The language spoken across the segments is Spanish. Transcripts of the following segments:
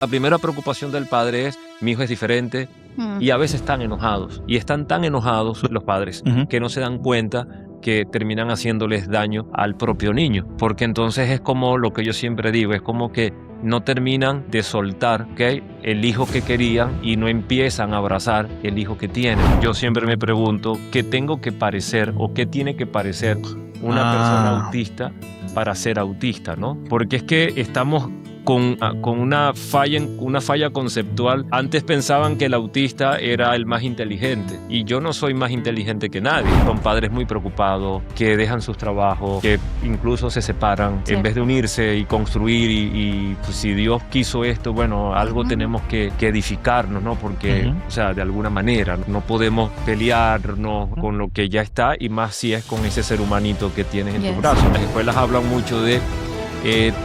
La primera preocupación del padre es, mi hijo es diferente, y a veces están enojados. Y están tan enojados los padres que no se dan cuenta que terminan haciéndoles daño al propio niño. Porque entonces es como lo que yo siempre digo, es como que no terminan de soltar, ¿okay?, el hijo que querían y no empiezan a abrazar el hijo que tienen. Yo siempre me pregunto, ¿qué tengo que parecer o qué tiene que parecer una persona autista para ser autista, ¿no? Porque es que estamos con una falla conceptual. Antes pensaban que el autista era el más inteligente, y yo no soy más inteligente que nadie. Son padres muy preocupados, que dejan sus trabajos, que incluso se separan, en vez de unirse y construir y pues, si Dios quiso esto, bueno, algo tenemos que edificarnos, ¿no? Porque, o sea, de alguna manera, no podemos pelearnos con lo que ya está, y más si es con ese ser humanito que tienes en tus brazos. Las escuelas hablan mucho de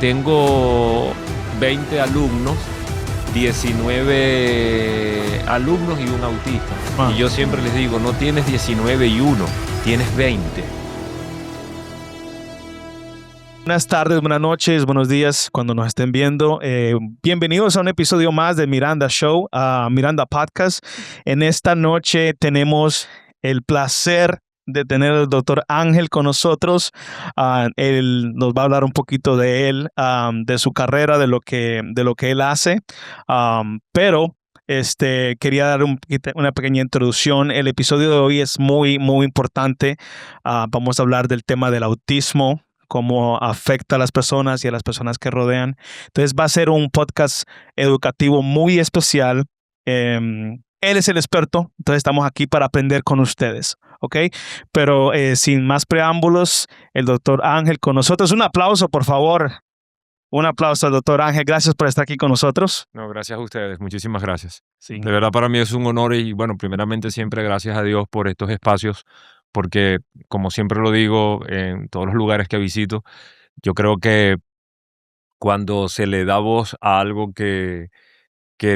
tengo 20 alumnos, 19 alumnos y un autista. Y yo siempre les digo, no tienes 19 y uno, tienes 20. Buenas tardes, buenas noches, buenos días cuando nos estén viendo. Bienvenidos a un episodio más de Miranda Show, Miranda Podcast. En esta noche tenemos el placer de tener al doctor Ángel con nosotros. Él nos va a hablar un poquito de él, de su carrera, de lo que él hace. Pero quería dar una pequeña introducción. El episodio de hoy es muy, muy importante. Vamos a hablar del tema del autismo, cómo afecta a las personas y a las personas que rodean. Entonces va a ser un podcast educativo muy especial. Él es el experto, entonces estamos aquí para aprender con ustedes, ¿ok? Pero sin más preámbulos, el doctor Ángel con nosotros. Un aplauso, por favor. Un aplauso al doctor Ángel. Gracias por estar aquí con nosotros. No, gracias a ustedes. Muchísimas gracias. Sí. De verdad, para mí es un honor y, bueno, primeramente siempre gracias a Dios por estos espacios, porque, como siempre lo digo en todos los lugares que visito, yo creo que cuando se le da voz a algo que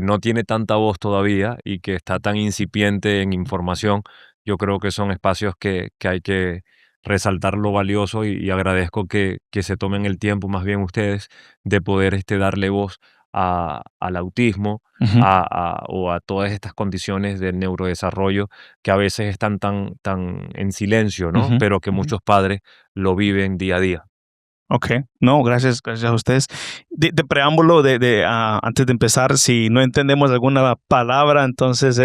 no tiene tanta voz todavía y que está tan incipiente en información, yo creo que son espacios que hay que resaltar lo valioso, y agradezco que se tomen el tiempo, más bien ustedes, de poder darle voz al autismo, o a todas estas condiciones del neurodesarrollo que a veces están tan en silencio, ¿no? Pero que muchos padres lo viven día a día. Ok, no, gracias a ustedes. De preámbulo, antes de empezar, si no entendemos alguna palabra, entonces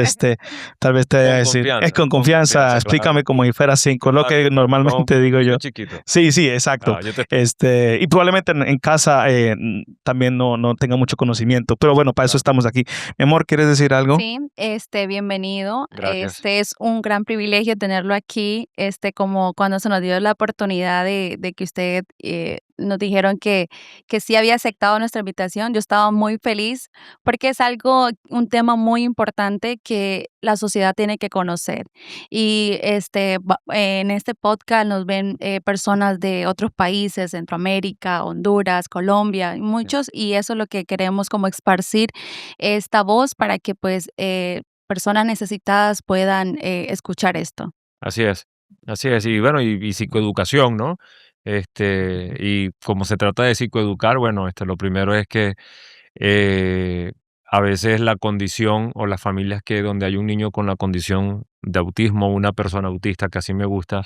tal vez te vaya a decir, es con confianza, explícame, claro, como si fuera así, con lo que normalmente digo yo. Chiquito. Sí, exacto. Y probablemente en casa también no tenga mucho conocimiento, pero bueno, para eso estamos aquí. Mi amor, ¿quieres decir algo? Sí, bienvenido. Gracias. Es un gran privilegio tenerlo aquí, como cuando se nos dio la oportunidad de que usted nos dijeron que sí había aceptado nuestra invitación. Yo estaba muy feliz porque es un tema muy importante que la sociedad tiene que conocer. Y en este podcast nos ven personas de otros países, Centroamérica, Honduras, Colombia, muchos, y eso es lo que queremos, como esparcir esta voz para que pues personas necesitadas puedan escuchar esto. Así es. Y bueno, y psicoeducación, ¿no? Y como se trata de psicoeducar, bueno, lo primero es que a veces la condición, o las familias donde hay un niño con la condición de autismo, una persona autista, que así me gusta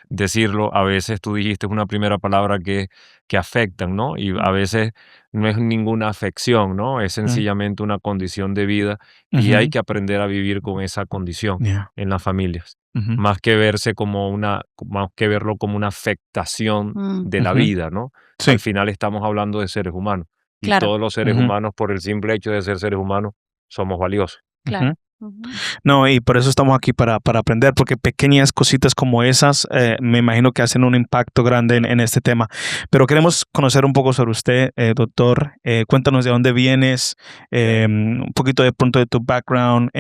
decirlo, a veces tú dijiste una primera palabra que afectan, ¿no? Y a veces no es ninguna afección, ¿no? Es sencillamente una condición de vida, y hay que aprender a vivir con esa condición en las familias. Más que verlo como una afectación de la vida, ¿no? Sí. Al final estamos hablando de seres humanos. Y Claro. todos los seres humanos, por el simple hecho de ser seres humanos, somos valiosos. Claro. No, y por eso estamos aquí para aprender, porque pequeñas cositas como esas me imagino que hacen un impacto grande en este tema. Pero queremos conocer un poco sobre usted, doctor. Cuéntanos de dónde vienes, un poquito de pronto de tu background,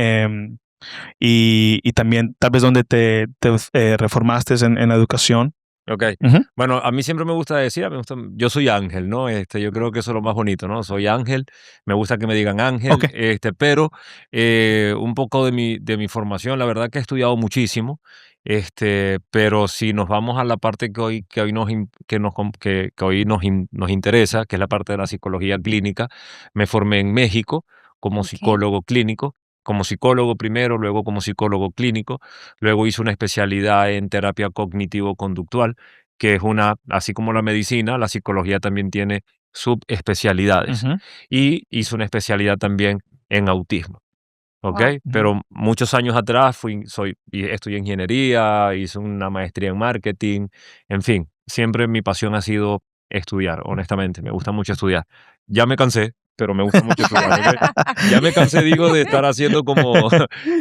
y también tal vez dónde te reformaste en la educación. Ok. Ujú. Bueno, a mí siempre me gusta decir, yo soy Ángel, ¿no? Yo creo que eso es lo más bonito, ¿no? Soy Ángel, me gusta que me digan Ok. Ángel, pero un poco de mi formación, la verdad que he estudiado muchísimo, pero si nos vamos a la parte que hoy que hoy nos interesa, que es la parte de la psicología clínica, me formé en México como Ok. psicólogo clínico, como psicólogo primero, luego como psicólogo clínico. Luego hice una especialidad en terapia cognitivo-conductual, que es así como la medicina, la psicología también tiene subespecialidades. Ujú. Y hice una especialidad también en autismo, ¿ok? Wow. Ujú. Pero muchos años atrás estudié ingeniería, hice una maestría en marketing, en fin, siempre mi pasión ha sido estudiar, honestamente, me gusta mucho estudiar. Ya me cansé, pero me gusta mucho estudiar, ¿ok? Ya me cansé, digo, de estar haciendo como,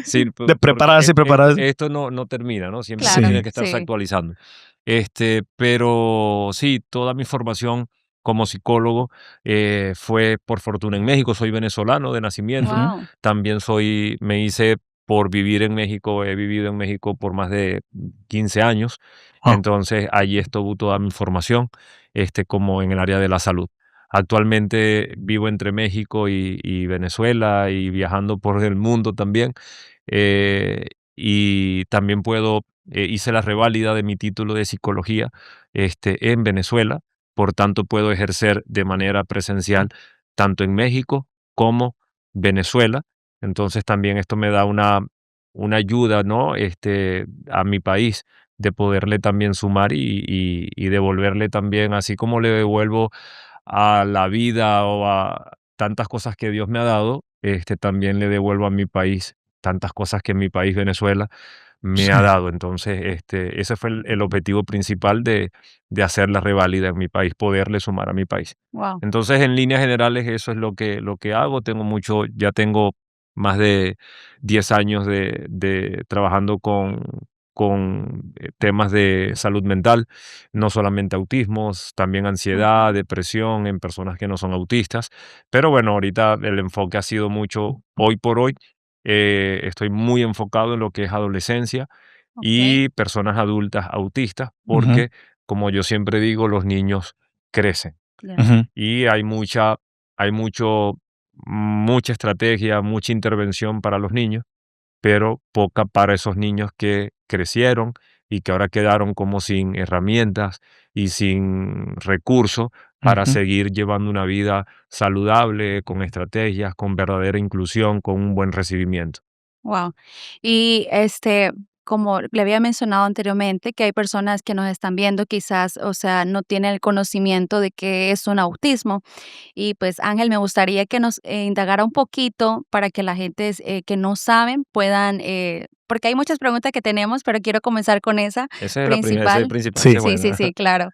sí, De porque prepararse y prepararse. esto no termina, ¿no? Siempre uno Claro, tiene Sí. que estarse sí. actualizando. Pero sí, toda mi formación como psicólogo fue por fortuna en México. Soy venezolano de nacimiento. Ujú. Wow. También me hice por vivir en México, he vivido en México por más de 15 años. Oh. Entonces allí estuvo toda mi formación, como en el área de la salud. Actualmente vivo entre México y Venezuela y viajando por el mundo también. Y también hice la reválida de mi título de psicología en Venezuela, por tanto puedo ejercer de manera presencial tanto en México como Venezuela. Entonces también esto me da una ayuda, ¿no? A mi país de poderle también sumar y devolverle también, así como le devuelvo a la vida o a tantas cosas que Dios me ha dado, también le devuelvo a mi país tantas cosas que mi país, Venezuela, me ha Sí. dado. Entonces, ese fue el objetivo principal de hacer la reválida en mi país, poderle sumar a mi país. Wow. Entonces, en líneas generales, eso es lo que hago. Ya tengo más de 10 años de trabajando con temas de salud mental, no solamente autismos, también ansiedad, Okay. depresión en personas que no son autistas. Pero bueno, ahorita el enfoque ha sido mucho, hoy por hoy, estoy muy enfocado en lo que es adolescencia Okay. y personas adultas autistas, Ujú. porque, como yo siempre digo, los niños crecen Claro. Ujú. y hay mucha estrategia, mucha intervención para los niños, pero poca para esos niños que crecieron y que ahora quedaron como sin herramientas y sin recursos para Ujú. seguir llevando una vida saludable, con estrategias, con verdadera inclusión, con un buen recibimiento. Wow. Y como le había mencionado anteriormente, que hay personas que nos están viendo, quizás, o sea, no tienen el conocimiento de qué es un autismo. Y pues, Ángel, me gustaría que nos indagara un poquito para que la gente que no saben puedan, porque hay muchas preguntas que tenemos, pero quiero comenzar con esa Ese es el principal. principal, ese Sí. es Sí, bueno. sí, sí, claro.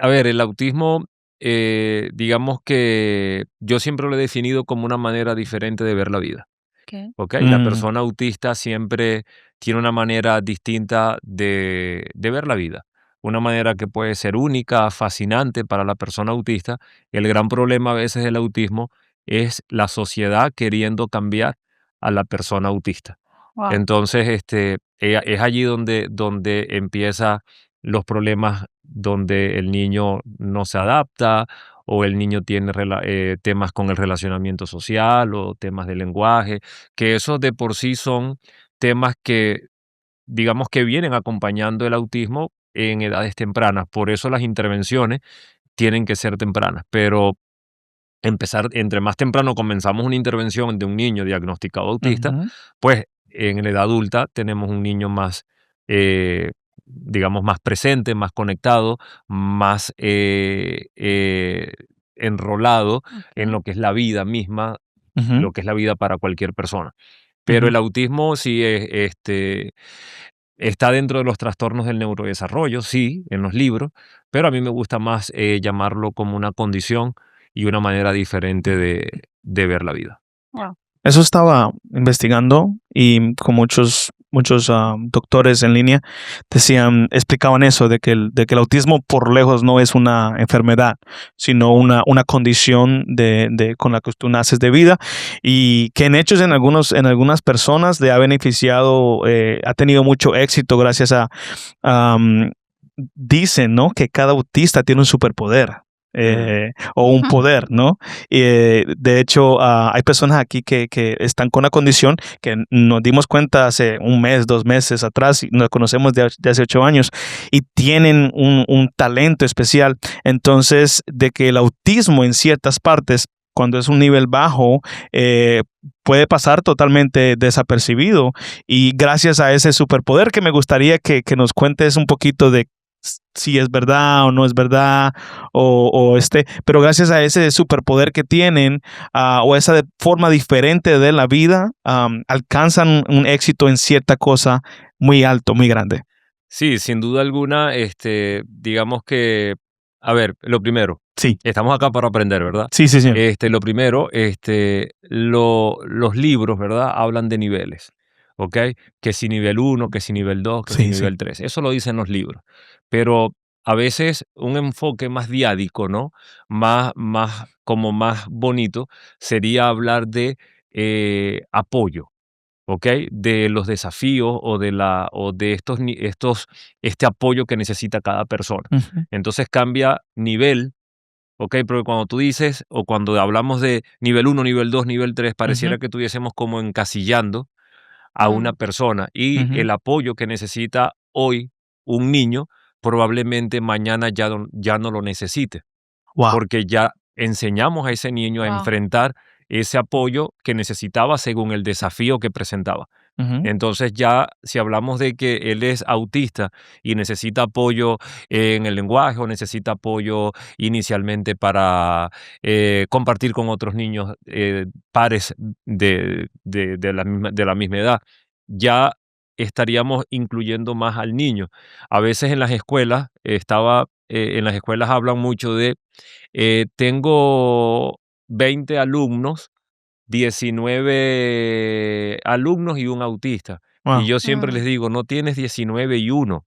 A ver, el autismo, digamos que yo siempre lo he definido como una manera diferente de ver la vida. Okay. ¿Ok? La Mm. persona autista siempre tiene una manera distinta de ver la vida, una manera que puede ser única, fascinante para la persona autista. El gran problema a veces del autismo es la sociedad queriendo cambiar a la persona autista. Wow. Entonces, es allí donde empieza los problemas, donde el niño no se adapta o el niño tiene temas con el relacionamiento social o temas de lenguaje, que esos de por sí son temas que, digamos, que vienen acompañando el autismo en edades tempranas. Por eso las intervenciones tienen que ser tempranas, pero entre más temprano comenzamos una intervención de un niño diagnosticado autista, Ujú. pues en la edad adulta tenemos un niño más, digamos, más presente, más conectado, más enrolado en Okay. lo que es la vida misma, Ujú. lo que es la vida para cualquier persona. Pero Ujú. el autismo sí está dentro de los trastornos del neurodesarrollo, sí, en los libros, pero a mí me gusta más llamarlo como una condición y una manera diferente de ver la vida. Wow. Eso estaba investigando y con muchos doctores en línea explicaban eso, de que el autismo por lejos no es una enfermedad, sino una condición con la que tú naces de vida y que en hechos en algunas personas le ha beneficiado, ha tenido mucho éxito gracias a, dicen, ¿no? Que cada autista tiene un superpoder. O un poder, ¿no? De hecho, hay personas aquí que están con una condición que nos dimos cuenta hace un mes, 2 meses atrás, y nos conocemos de hace 8 años, y tienen un talento especial. Entonces, de que el autismo en ciertas partes, cuando es un nivel bajo, puede pasar totalmente desapercibido. Y gracias a ese superpoder que me gustaría que nos cuentes un poquito de si es verdad o no es verdad, pero gracias a ese superpoder que tienen, o esa forma diferente de la vida, alcanzan un éxito en cierta cosa muy alto, muy grande. Sí, sin duda alguna, digamos que, a ver, lo primero, Sí, estamos acá para aprender, ¿verdad? sí, sí, sí. Lo primero, los libros, ¿verdad? Hablan de niveles, ¿ok? Que si nivel uno, que si nivel 2, que si Sí, sí. nivel 3. Eso lo dicen los libros. Pero a veces un enfoque más diádico, ¿no? Como más bonito, sería hablar de apoyo. ¿Ok? De los desafíos o de este apoyo que necesita cada persona. Ujú, Entonces cambia nivel, ¿ok? Porque cuando tú dices o cuando hablamos de nivel uno, nivel 2, nivel 3, ujú, pareciera que estuviésemos como encasillando a una Mm, persona y ujú. el apoyo que necesita hoy un niño probablemente mañana ya no lo necesite, Wow. porque ya enseñamos a ese niño a wow. enfrentar ese apoyo que necesitaba según el desafío que presentaba. Ujú, Entonces ya si hablamos de que él es autista y necesita apoyo en el lenguaje o necesita apoyo inicialmente para compartir con otros niños pares de la misma edad, ya estaríamos incluyendo más al niño. A veces en las escuelas en las escuelas hablan mucho de tengo 20 alumnos, 19 alumnos y un autista. Y wow. yo siempre les Mm, digo, no tienes 19 y uno,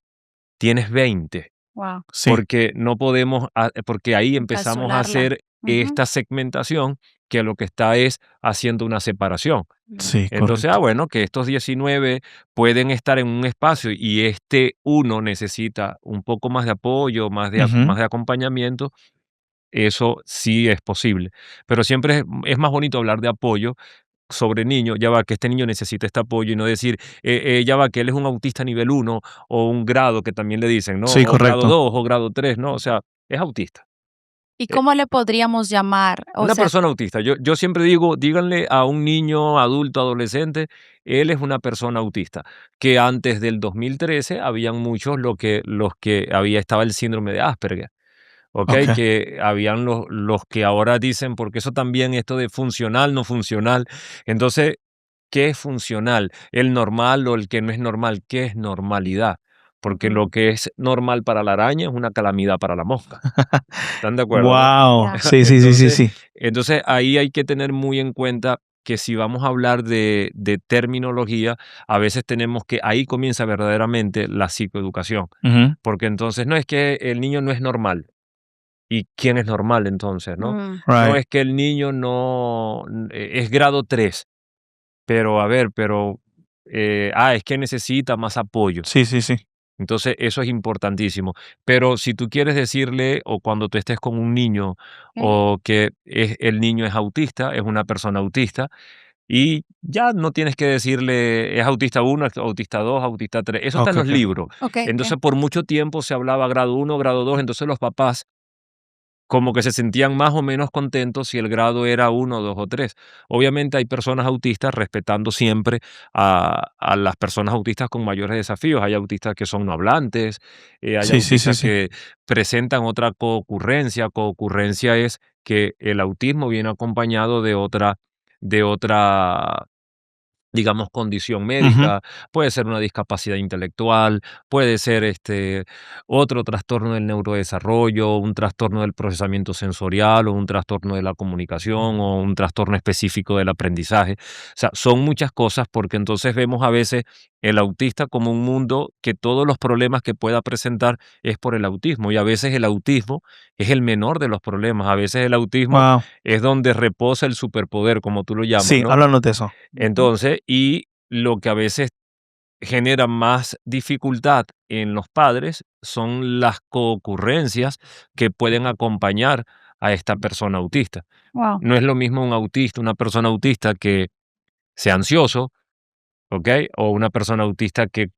tienes 20, wow. Sí, porque no podemos, porque ahí empezamos a Encapsularla. hacer Ujú, esta segmentación que lo que está es haciendo una separación. mm, sí, Entonces, correcto. bueno, que estos 19 pueden estar en un espacio y este uno necesita un poco más de apoyo, Ujú. más de acompañamiento, eso sí es posible. Pero siempre es más bonito hablar de apoyo sobre niño, ya va que este niño necesita este apoyo y no decir, ya va que él es un autista nivel uno o un grado que también le dicen, ¿no? Sí, O grado correcto. 2 o grado 3, ¿no? O sea, es autista. ¿Y Eh, cómo le podríamos llamar? O una sea, persona autista. Yo siempre digo, díganle a un niño, adulto, adolescente, él es una persona autista. Que antes del 2013 habían muchos los que estaba el síndrome de Asperger. ¿Ok? Okay. Que habían los que ahora dicen, porque eso también, esto de funcional, no funcional. Entonces, ¿qué es funcional? ¿El normal o el que no es normal? ¿Qué es normalidad? Porque lo ujú, que es normal para la araña es una calamidad para la mosca. ¿Están de acuerdo, no? Wow. ya. Sí, sí, sí, sí, Entonces, sí. entonces ahí hay que tener muy en cuenta que si vamos a hablar de terminología, a veces tenemos que, ahí comienza verdaderamente la psicoeducación, Ujú. porque entonces no es que el niño no es normal. ¿Y quién es normal entonces, no? Mm, No Right. es que el niño no es grado 3, pero a ver, es que necesita más apoyo. Sí, sí, sí. Entonces, eso es importantísimo. Pero si tú quieres decirle, o cuando tú estés con un niño, ok, o que el niño es autista, es una persona autista, y ya no tienes que decirle, es autista uno, es autista 2, autista 3. Eso está en Okay, los okay. libros. ok, ok. Entonces, por mucho tiempo se hablaba grado uno, grado 2. Entonces los papás como que se sentían más o menos contentos si el grado era uno, 2 o 3. Obviamente hay personas autistas respetando siempre a las personas autistas con mayores desafíos. Hay autistas que son no hablantes, hay Sí, sí, sí, autistas sí. que presentan otra coocurrencia. Coocurrencia es que el autismo viene acompañado de otra digamos, condición Ujú. médica, puede ser una discapacidad intelectual, puede ser otro trastorno del neurodesarrollo, un trastorno del procesamiento sensorial o un trastorno de la comunicación o un trastorno específico del aprendizaje. O sea, son muchas cosas porque entonces vemos a veces el autista como un mundo que todos los problemas que pueda presentar es por el autismo y a veces el autismo es el menor de los problemas, a veces el autismo Wow. es donde reposa el superpoder, como tú lo llamas, Sí, ¿no? háblanos de eso. Ujú, Entonces, y lo que a veces genera más dificultad en los padres son las concurrencias que pueden acompañar a esta persona autista. Wow. No es lo mismo un autista, una persona autista que sea ansioso, ¿ok? O una persona autista que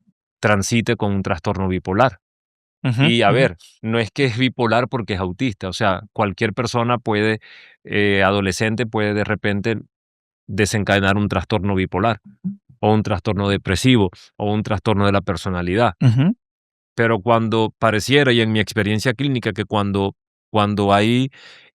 transite con un trastorno bipolar. Ujú, Y a ujú, ver, no es que es bipolar porque es autista, o sea, cualquier persona puede, adolescente puede de repente desencadenar un trastorno bipolar o un trastorno depresivo o un trastorno de la personalidad. ujú. Pero cuando pareciera, y en mi experiencia clínica, que cuando ahí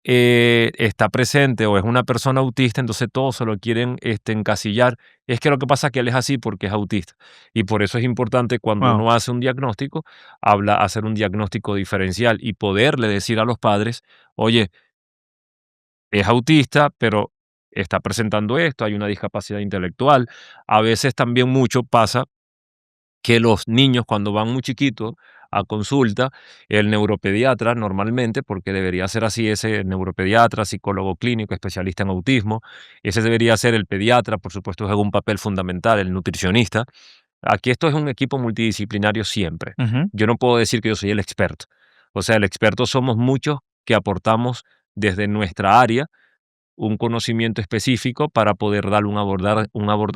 está presente o es una persona autista, entonces todos se lo quieren encasillar. Es que lo que pasa es que él es así porque es autista. Y por eso es importante cuando Wow. uno hace un diagnóstico, hacer un diagnóstico diferencial y poderle decir a los padres, oye, es autista, pero está presentando esto, hay una discapacidad intelectual. A veces también mucho pasa que los niños cuando van muy chiquitos a consulta, el neuropediatra normalmente, porque debería ser así, ese neuropediatra, psicólogo clínico, especialista en autismo, ese debería ser el pediatra, por supuesto juega un papel fundamental, el nutricionista. Aquí esto es un equipo multidisciplinario siempre. Ujú, Yo no puedo decir que yo soy el experto. O sea, el experto somos muchos que aportamos desde nuestra área un conocimiento específico para poder dar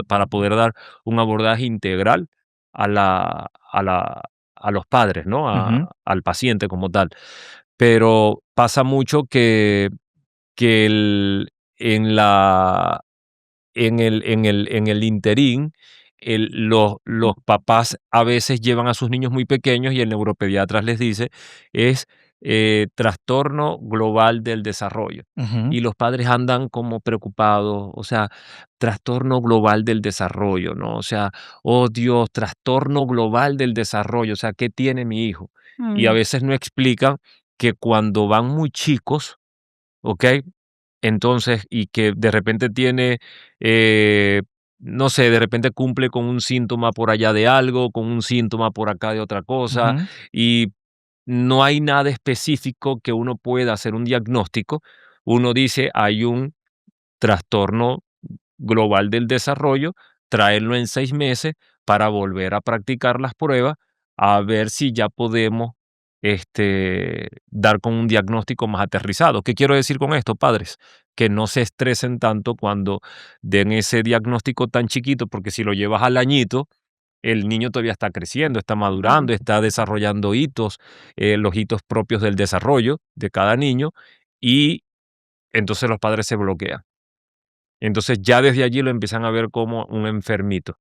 para poder dar un abordaje integral a la a la a los padres, ¿no? ujú, Al paciente como tal. Pero pasa mucho que el en la en el interín, los papás a veces llevan a sus niños muy pequeños y el neuropediatra les dice, es trastorno global del desarrollo. ujú. Y los padres andan como preocupados, o sea, trastorno global del desarrollo, ¿no? O sea, oh Dios, trastorno global del desarrollo, o sea, ¿qué tiene mi hijo? Y a Mm, veces no explican que cuando van muy chicos, ¿ok? Entonces, y que de repente tiene, eh, no sé, de repente cumple con un síntoma por allá de algo, con un síntoma por acá de otra cosa, Ujú, y no hay nada específico que uno pueda hacer un diagnóstico. Uno dice, hay un trastorno global del desarrollo, traerlo en 6 meses para volver a practicar las pruebas, a ver si ya podemos dar con un diagnóstico más aterrizado. ¿Qué quiero decir con esto, padres? Que no se estresen tanto cuando den ese diagnóstico tan chiquito, porque si lo llevas al añito, el niño todavía está creciendo, está mm, madurando, está desarrollando hitos, los hitos propios del desarrollo de cada niño, y entonces los padres se bloquean. Entonces ya desde allí lo empiezan a ver como un enfermito.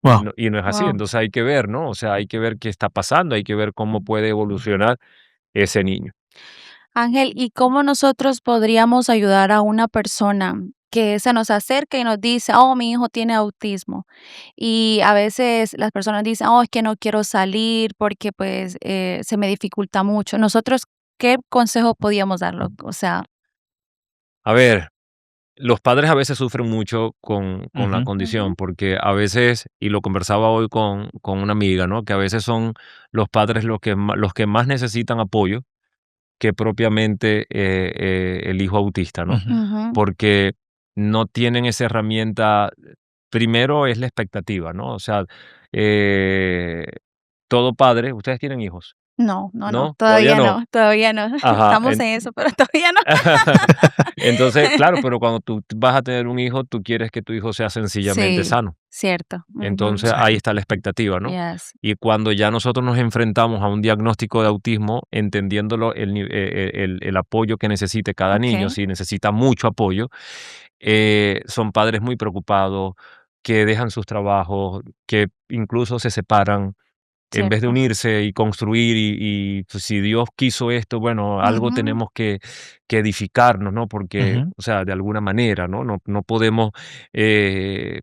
wow. Y no es así. wow. Entonces hay que ver, ¿no? O sea, hay que ver qué está pasando, hay que ver cómo puede evolucionar ese niño. Ángel, ¿y cómo nosotros podríamos ayudar a una persona que se nos acerca y nos dice, oh, mi hijo tiene autismo? Y a veces las personas dicen, oh, es que no quiero salir porque pues se me dificulta mucho. Nosotros, ¿qué consejo podíamos darlo? O sea, A ver, los padres a veces sufren mucho con la Ujú, condición, ujú, porque a veces, y lo conversaba hoy con una amiga, ¿no? Que a veces son los padres los que más necesitan apoyo que propiamente el hijo autista, ¿no? ujú. ujú. Porque no tienen esa herramienta. Primero es la expectativa, ¿no? O sea, eh, todo padre, ustedes tienen hijos, No, no, no, ¿no? Todavía todavía no. no, todavía no. Ajá. Estamos en eso, pero todavía no. Entonces, claro, pero cuando tú vas a tener un hijo, tú quieres que tu hijo sea sencillamente Sí, sano. cierto. Ujú. Entonces, ahí Exacto. está la expectativa, ¿no? Yes. Y cuando ya nosotros nos enfrentamos a un diagnóstico de autismo, entendiéndolo el apoyo que necesite cada niño, Okay. si necesita mucho apoyo, son padres muy preocupados, que dejan sus trabajos, que incluso se separan, en vez de Cierto. unirse y construir y, pues, si Dios quiso esto, bueno, algo Ujú. tenemos que edificarnos, ¿no? Porque, Ujú, o sea, de alguna manera, ¿no? No podemos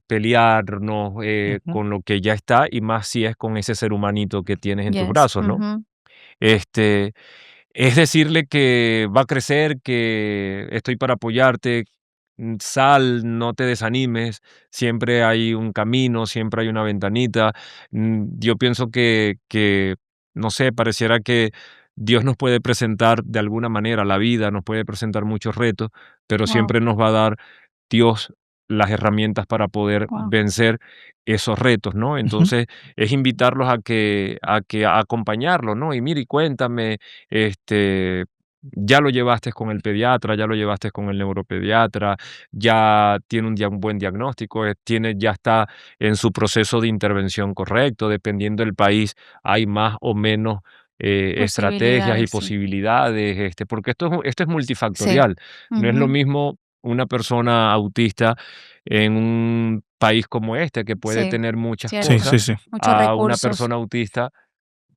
pelearnos ujú. con lo que ya está y más si es con ese ser humanito que tienes en tus Yes. brazos, ¿no? Ujú. Este, es decirle que va a crecer, que estoy para apoyarte, sal, no te desanimes, siempre hay un camino, siempre hay una ventanita. Yo pienso no sé, pareciera que Dios nos puede presentar de alguna manera la vida, nos puede presentar muchos retos, pero Wow. siempre nos va a dar Dios las herramientas para poder Wow. vencer esos retos, ¿no? Entonces, es invitarlos a acompañarlos, ¿no? Y mire, y cuéntame, este, ya lo llevaste con el pediatra, ya lo llevaste con el neuropediatra, ya tiene un buen diagnóstico, ya está en su proceso de intervención correcto, dependiendo del país, hay más o menos estrategias y Posibilidades, sí. posibilidades, porque esto es Sí. multifactorial. No es lo Ujú. mismo una persona autista en un país como este, que puede Sí, tener muchas Sí, cierto. cosas, sí, sí. Muchos a una recursos. persona autista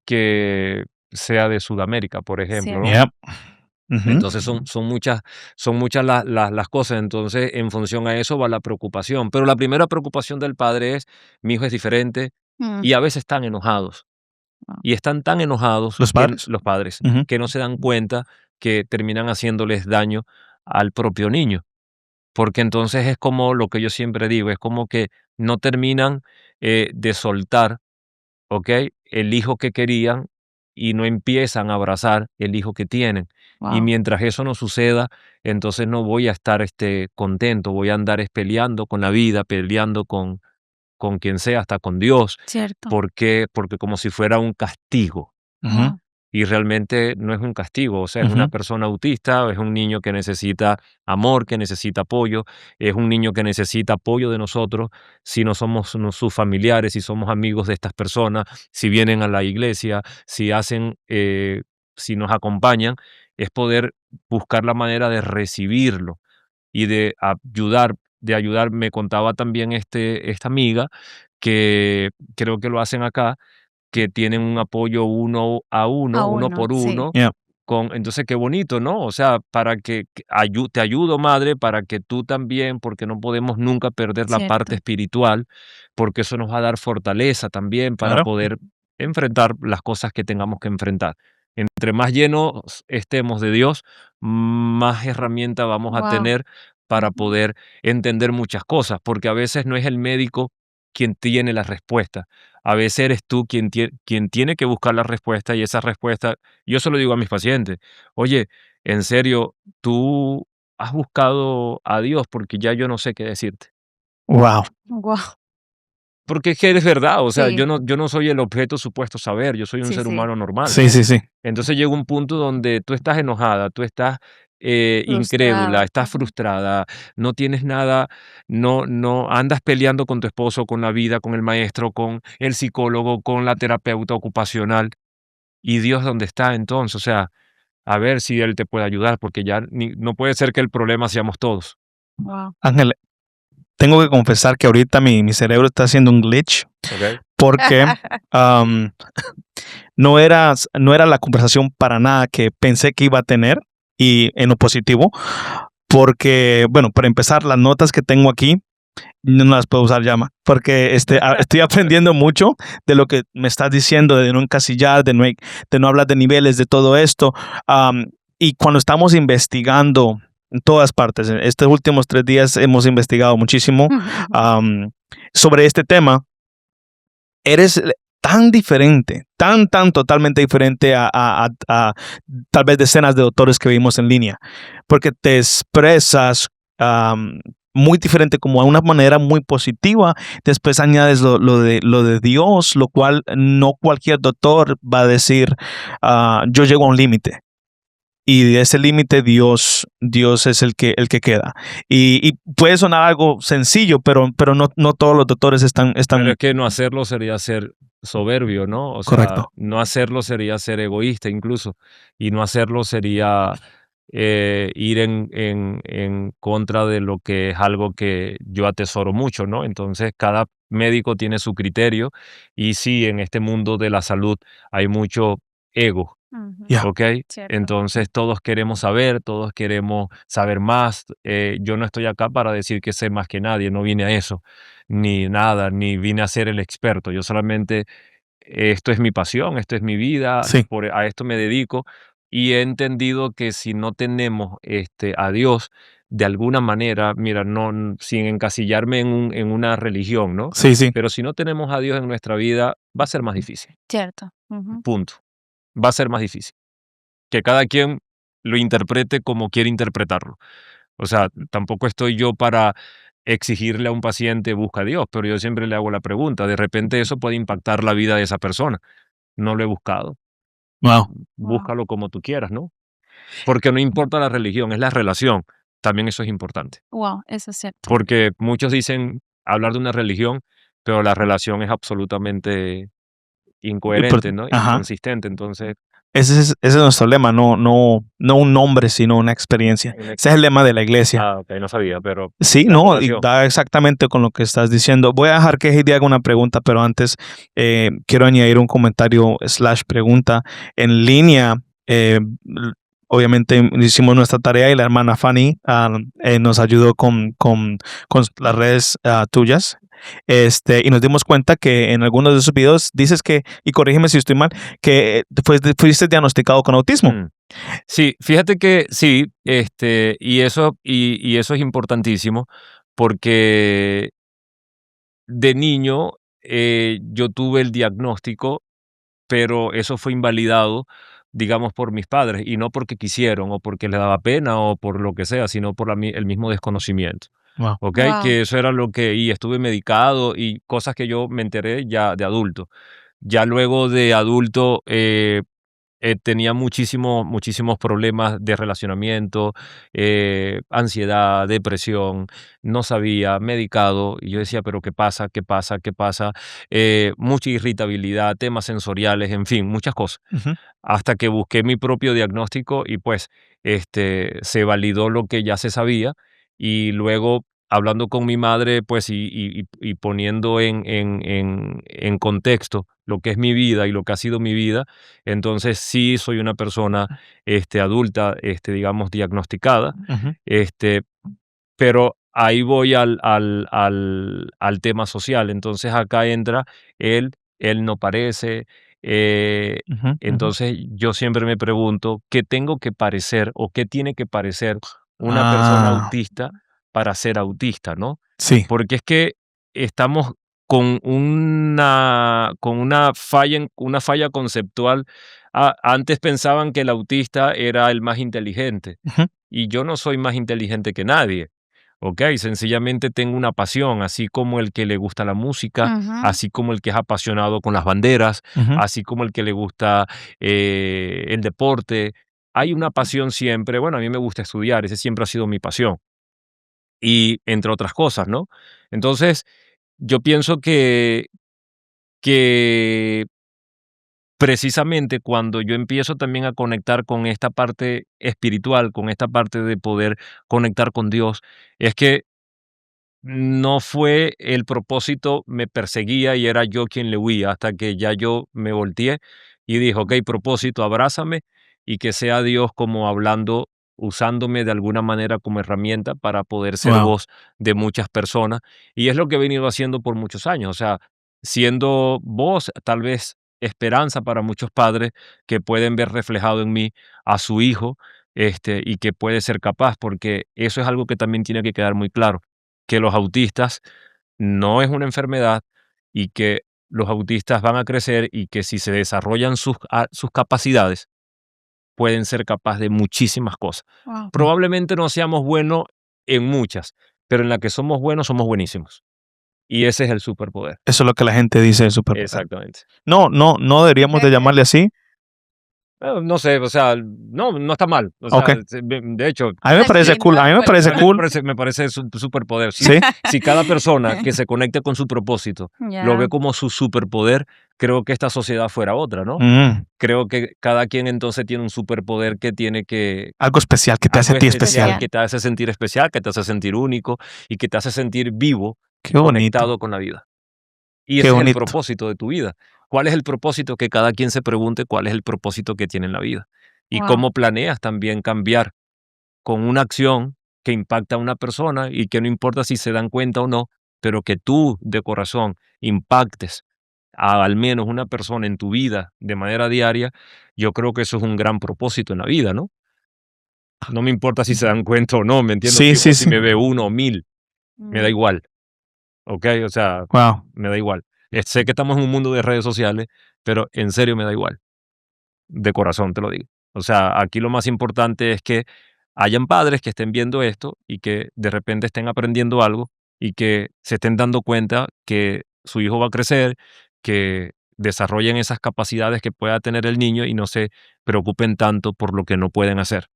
que sea de Sudamérica, por ejemplo, ¿no? Cierto. Yep. Ujú. Entonces son muchas las cosas. Entonces, en función a eso va la preocupación. Pero la primera preocupación del padre es, mi hijo es diferente, Mm, y a veces están enojados. wow. Y están tan enojados ¿Los padres? los padres, Ujú. que no se dan cuenta que terminan haciéndoles daño al propio niño. Porque entonces es como lo que yo siempre digo, es como que no terminan de soltar, ¿ok? El hijo que querían, y no empiezan a abrazar el hijo que tienen. Y Wow. mientras eso no suceda, entonces no voy a estar contento, voy a andar peleando con la vida, peleando con quien sea, hasta con Dios. Cierto. ¿Por qué? Porque como si fuera un castigo. Ujú. Wow. Y realmente no es un castigo, o sea, es una Ujú. persona autista, es un niño que necesita amor, que necesita apoyo, es un niño que necesita apoyo de nosotros, si no somos sus familiares, si somos amigos de estas personas, si vienen a la iglesia, si nos acompañan, es poder buscar la manera de recibirlo y de ayudar. Me contaba también esta amiga, que creo que lo hacen acá, que tienen un apoyo A uno uno, por sí. uno, Yep. entonces qué bonito, ¿no? O sea, para te ayudo, madre, para que tú también, porque no podemos nunca perder la parte Cierto. espiritual, porque eso nos va a dar fortaleza también para Claro. poder enfrentar las cosas que tengamos que enfrentar. Entre más llenos estemos de Dios, más herramientas vamos a Wow. tener para poder entender muchas cosas, porque a veces no es el médico quien tiene la respuesta. A veces eres tú quien tiene que buscar la respuesta, y esa respuesta, yo se lo digo a mis pacientes: oye, en serio, tú has buscado a Dios, porque ya yo no sé qué decirte. Wow. Wow. Porque es que es verdad, o sea, Sí, yo no soy el objeto supuesto saber, yo soy un sí, ser sí. humano normal. Sí, sí, sí. Entonces llega un punto donde tú estás enojada, tú estás incrédula, Frustrado. estás Ujú. frustrada, no tienes nada, no andas peleando con tu esposo, con la vida, con el maestro, con el psicólogo, con la terapeuta ocupacional. ¿Y Dios dónde está entonces? O sea, a ver si Él te puede ayudar, porque ya no puede ser que el problema seamos todos. Wow. Ángel, tengo que confesar que ahorita mi cerebro está haciendo un glitch ¿Ok? porque am, no era la conversación para nada que pensé que iba a tener y en lo positivo, porque, bueno, para empezar, las notas que tengo aquí no las puedo usar ya, porque estoy aprendiendo mucho de lo que me estás diciendo, de no encasillar, de no hablar de niveles, de todo esto. Am, y cuando estamos investigando en todas partes, en estos últimos 3 días hemos investigado muchísimo am, sobre este tema. Eres tan diferente, tan totalmente diferente a tal vez decenas de doctores que vimos en línea, porque te expresas am, muy diferente, como a una manera muy positiva. Después añades lo de Dios, lo cual no cualquier doctor va a decir, yo llego a un límite. Y de ese límite Dios es el que queda. Y puede sonar algo sencillo, pero no todos los doctores Pero están es que no hacerlo sería ser soberbio, ¿no? O sea, correcto. no hacerlo sería ser egoísta incluso, y no hacerlo sería ir en contra de lo que es algo que yo atesoro mucho, ¿no? Entonces, cada médico tiene su criterio, y sí, en este mundo de la salud hay mucho ego. Ujú. Ya. ¿Ok? Cierto. Entonces todos queremos saber, todos queremos saber más. Yo no estoy acá para decir que sé más que nadie, no vine a eso, ni nada, ni vine a ser el experto. Yo solamente, esto es mi pasión, esto es mi vida, Sí. a esto me dedico, y he entendido que si no tenemos a Dios, de alguna manera, mira, sin encasillarme en una religión, ¿no? Sí, sí. Pero si no tenemos a Dios en nuestra vida, va a ser más difícil, Cierto. Ujú. punto. Va a ser más difícil, que cada quien lo interprete como quiere interpretarlo. O sea, tampoco estoy yo para exigirle a un paciente busca a Dios, pero yo siempre le hago la pregunta, de repente eso puede impactar la vida de esa persona. No lo he buscado. Wow. Búscalo como tú quieras, ¿no? Porque no importa la religión, es la relación. También eso es importante. Wow, eso es cierto. Porque muchos dicen hablar de una religión, pero la relación es absolutamente incoherente, ¿no? Ajá. Inconsistente. Entonces, ese es nuestro lema, no un nombre, sino una experiencia. Ese es el lema de la iglesia. ok, no sabía, pero Sí, la no, y relación. da exactamente con lo que estás diciendo. Voy a dejar que Heidi haga una pregunta, pero antes quiero añadir un comentario / pregunta en línea. Obviamente hicimos nuestra tarea y la hermana Fanny nos ayudó con las redes tuyas. Y nos dimos cuenta que en algunos de sus videos dices que, y corrígeme si estoy mal, que fuiste diagnosticado con autismo. Sí, fíjate que sí, y eso es importantísimo porque de niño yo tuve el diagnóstico, pero eso fue invalidado, digamos, por mis padres, y no porque quisieron o porque les daba pena o por lo que sea, sino por el mismo desconocimiento. Wow. ¿Ok? Wow. Que eso era lo que, y estuve medicado y cosas que yo me enteré ya de adulto. Ya luego de adulto tenía muchísimos problemas de relacionamiento, ansiedad, depresión, no sabía, medicado, y yo decía, pero ¿qué pasa? ¿Qué pasa? ¿Qué pasa? Mucha irritabilidad, temas sensoriales, en fin, muchas cosas. Ujú. Hasta que busqué mi propio diagnóstico y pues se validó lo que ya se sabía y luego hablando con mi madre pues y poniendo en contexto lo que es mi vida y lo que ha sido mi vida, entonces sí soy una persona adulta, digamos, diagnosticada, Ujú. este, pero ahí voy al tema social. Entonces acá entra él no parece. Ujú. Ujú. Entonces yo siempre me pregunto, ¿qué tengo que parecer o qué tiene que parecer una persona autista para ser autista, ¿no? Sí. Porque es que estamos con una falla conceptual. Antes pensaban que el autista era el más inteligente Ujú. y yo no soy más inteligente que nadie. Ok, sencillamente tengo una pasión, así como el que le gusta la música, Ujú. así como el que es apasionado con las banderas, Ujú. así como el que le gusta el deporte. Hay una pasión siempre. Bueno, a mí me gusta estudiar, ese siempre ha sido mi pasión. Y entre otras cosas, ¿no? Entonces, yo pienso que precisamente cuando yo empiezo también a conectar con esta parte espiritual, con esta parte de poder conectar con Dios, es que no fue el propósito, me perseguía y era yo quien le huía, hasta que ya yo me volteé y dije, ok, propósito, abrázame y que sea Dios como hablando, usándome de alguna manera como herramienta para poder ser Wow. voz de muchas personas. Y es lo que he venido haciendo por muchos años, o sea, siendo voz, tal vez esperanza para muchos padres que pueden ver reflejado en mí a su hijo, y que puede ser capaz, porque eso es algo que también tiene que quedar muy claro que los autistas no es una enfermedad y que los autistas van a crecer y que si se desarrollan sus capacidades, pueden ser capaces de muchísimas cosas. Wow. Probablemente no seamos buenos en muchas, pero en la que somos buenos, somos buenísimos. Y ese es el superpoder. Eso es lo que la gente dice de superpoder. Exactamente. No deberíamos de llamarle así. No sé, o sea, no está mal. O sea, Ok. de hecho, A mí me parece cool. A mí me parece cool. me parece superpoder. Sí. Si cada persona que se conecte con su propósito Ya. lo ve como su superpoder, creo que esta sociedad fuera otra, ¿no? Mm. Creo que cada quien entonces tiene un superpoder que tiene que... Algo especial que te hace a ti especial. Que te hace sentir especial, que te hace sentir único y que te hace sentir vivo, Qué bonito. conectado con la vida. Y Qué ese es el bonito. propósito de tu vida. ¿Cuál es el propósito? Que cada quien se pregunte cuál es el propósito que tiene en la vida. Y Wow. cómo planeas también cambiar con una acción que impacta a una persona y que no importa si se dan cuenta o no, pero que tú de corazón impactes a al menos una persona en tu vida de manera diaria, yo creo que eso es un gran propósito en la vida, ¿no? No me importa si se dan cuenta o no, ¿me entiendes? Sí, O sí. si me ve 1 o 1000, me da Mm. igual, ¿ok? O sea, Wow. me da igual. Sé que estamos en un mundo de redes sociales, pero en serio me da igual. De corazón te lo digo. O sea, aquí lo más importante es que hayan padres que estén viendo esto y que de repente estén aprendiendo algo y que se estén dando cuenta que su hijo va a crecer, que desarrollen esas capacidades que pueda tener el niño y no se preocupen tanto por lo que no pueden hacer,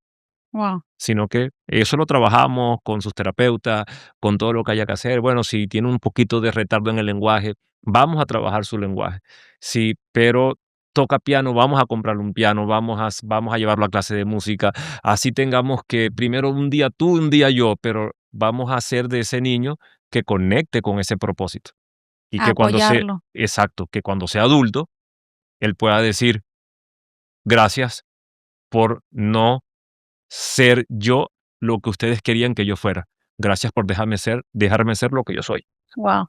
Wow. sino que eso lo trabajamos con sus terapeutas, con todo lo que haya que hacer. Bueno, si tiene un poquito de retardo en el lenguaje, vamos a trabajar su lenguaje. Sí, pero toca piano, vamos a comprarle un piano, vamos a llevarlo a clase de música. Así tengamos que primero un día tú, un día yo, pero vamos a hacer de ese niño que conecte con ese propósito. Y A que apoyarlo. exacto, que cuando sea adulto, él pueda decir gracias por no ser yo lo que ustedes querían que yo fuera. Gracias por dejarme ser lo que yo soy. Wow.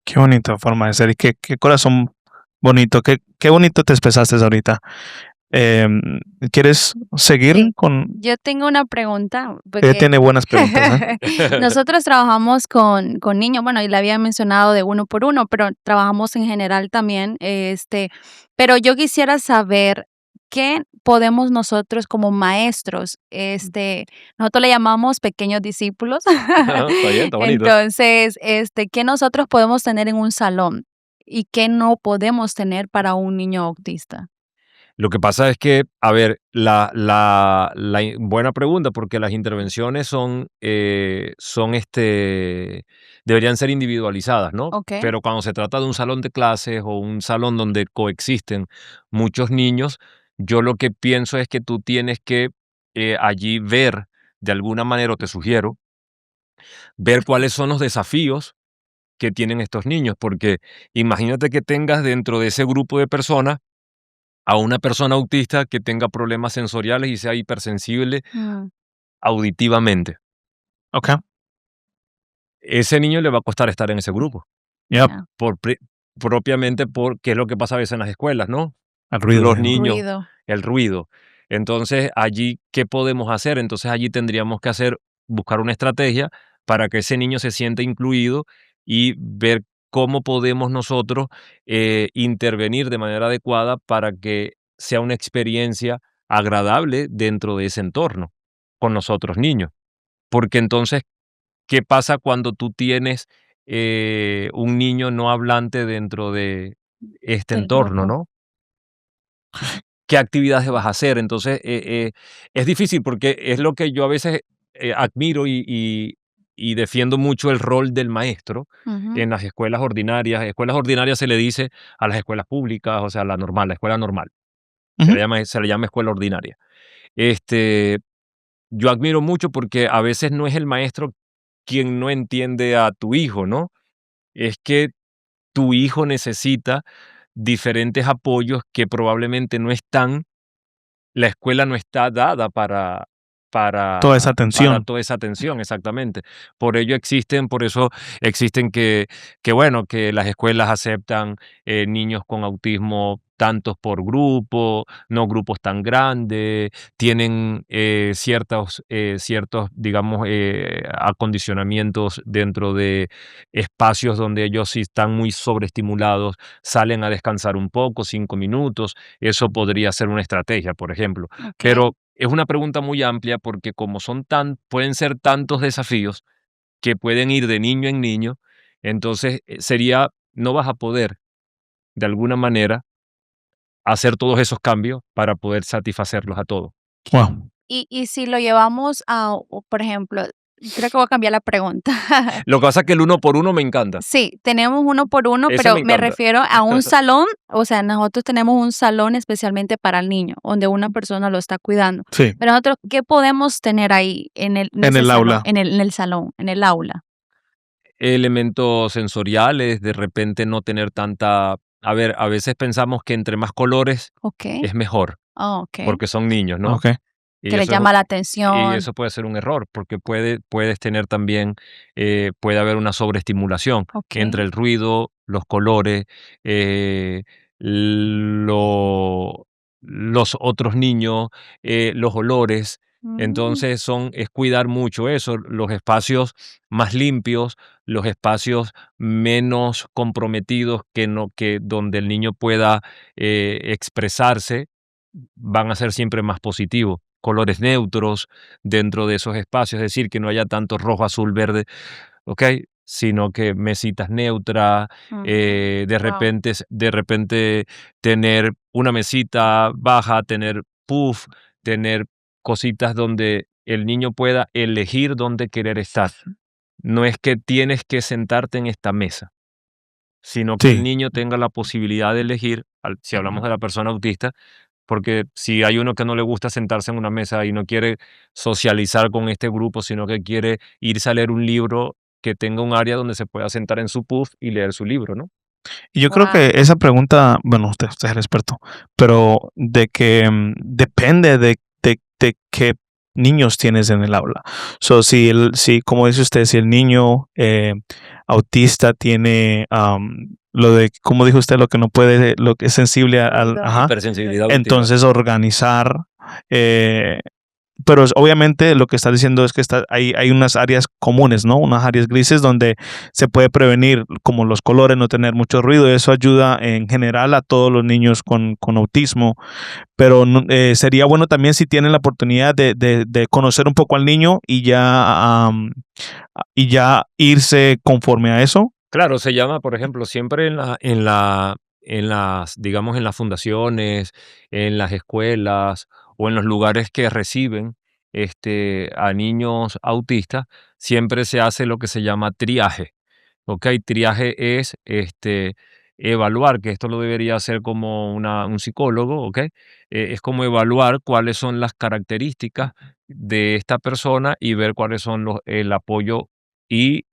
Qué bonita forma de ser y qué corazón bonito, qué bonito te expresaste ahorita. ¿Quieres seguir Sí. con...? Yo tengo una pregunta, Ella porque tiene buenas preguntas, ¿eh? nosotros trabajamos con niños, bueno, y le había mencionado de uno por uno, pero trabajamos en general también, pero yo quisiera saber qué podemos nosotros como maestros, nosotros le llamamos pequeños discípulos. Está bien, está bonito. Entonces, ¿qué nosotros podemos tener en un salón y qué no podemos tener para un niño autista? Lo que pasa es que, a ver, buena pregunta, porque las intervenciones deberían ser individualizadas, ¿no? ¿Ok? Pero cuando se trata de un salón de clases o un salón donde coexisten muchos niños, yo lo que pienso es que tú tienes que allí ver, de alguna manera, o te sugiero, ver cuáles son los desafíos que tienen estos niños, porque imagínate que tengas dentro de ese grupo de personas a una persona autista que tenga problemas sensoriales y sea hipersensible Mm, auditivamente. Okay. Ese niño le va a costar estar en ese grupo, Yep. ya. propiamente porque es lo que pasa a veces en las escuelas, ¿no? El ruido. Los ¿no? niños, Ruido. el ruido. Entonces, allí, ¿qué podemos hacer? Entonces, allí tendríamos que buscar una estrategia para que ese niño se sienta incluido y ver cómo podemos nosotros intervenir de manera adecuada para que sea una experiencia agradable dentro de ese entorno con los otros niños. Porque entonces, ¿qué pasa cuando tú tienes un niño no hablante dentro de este Del entorno, grupo. ¿no? ¿Qué actividades vas a hacer? Entonces, es difícil porque es lo que yo a veces admiro y defiendo mucho el rol del maestro Ujú. en las escuelas ordinarias. Escuelas ordinarias se le dice a las escuelas públicas, o sea, la escuela normal. Ujú. Se le llama escuela ordinaria. Este, yo admiro mucho porque a veces no es el maestro quien no entiende a tu hijo, ¿no? Es que tu hijo necesita diferentes apoyos que probablemente no están, la escuela no está dada Toda esa para atención. toda esa atención, exactamente. Por eso existen bueno, que las escuelas aceptan niños con autismo tantos por grupo, no grupos tan grandes, tienen ciertos, digamos, acondicionamientos dentro de espacios donde ellos sí están muy sobreestimulados, salen a descansar un poco, 5 minutos, eso podría ser una estrategia, por ejemplo. Ok. Pero es una pregunta muy amplia porque como pueden ser tantos desafíos que pueden ir de niño en niño, entonces no vas a poder de alguna manera hacer todos esos cambios para poder satisfacerlos a todos. Wow. Y si lo llevamos por ejemplo, creo que voy a cambiar la pregunta. Lo que pasa es que el uno por uno me encanta. Sí, tenemos uno por uno, Ese pero me me encanta. refiero a un salón, o sea, nosotros tenemos un salón especialmente para el niño, donde una persona lo está cuidando. Sí. Pero nosotros, ¿qué podemos tener ahí en En ese el salón, aula. en el salón, en el aula? Elementos sensoriales, de repente no tener tanta... A ver, a veces pensamos que entre más colores Ok. es mejor, Oh, ok. porque son niños, ¿no? Okay. Y Que le eso es, llama la y atención. eso puede ser un error, porque puedes tener también, puede haber una sobreestimulación Ok. entre el ruido, los colores, eh, los otros niños, los olores. Mm, Entonces es cuidar mucho eso, los espacios más limpios, los espacios menos comprometidos que donde el niño pueda expresarse van a ser siempre más positivos. Colores neutros dentro de esos espacios, es decir, que no haya tanto rojo, azul, verde, ¿ok? sino que mesitas neutras, de repente tener una mesita baja, tener puff, tener cositas donde el niño pueda elegir dónde querer estar. No es que tienes que sentarte en esta mesa, sino que el niño tenga la posibilidad de elegir, si hablamos de la persona autista, porque si hay uno que no le gusta sentarse en una mesa y no quiere socializar con este grupo, sino que quiere irse a leer un libro que tenga un área donde se pueda sentar en su puff y leer su libro, ¿no? Y yo creo que esa pregunta, bueno, usted es el experto, pero de que depende de qué niños tienes en el aula. So, si como dice usted, si el niño autista tiene lo de, como dijo usted, lo que no puede, lo que es sensible al, Hipersensibilidad auditiva. entonces organizar, pero obviamente lo que está diciendo es que hay unas áreas comunes, ¿no? Unas áreas grises donde se puede prevenir, como los colores, no tener mucho ruido. Eso ayuda en general a todos los niños con autismo. Pero sería bueno también si tienen la oportunidad de conocer un poco al niño y ya irse conforme a eso. Claro, se llama, por ejemplo, siempre digamos, en las fundaciones, en las escuelas o en los lugares que reciben a niños autistas, siempre se hace lo que se llama triaje. ¿Ok? Triaje es evaluar, que esto lo debería hacer como un psicólogo, ¿ok? Es como evaluar cuáles son las características de esta persona y ver cuáles son el apoyo y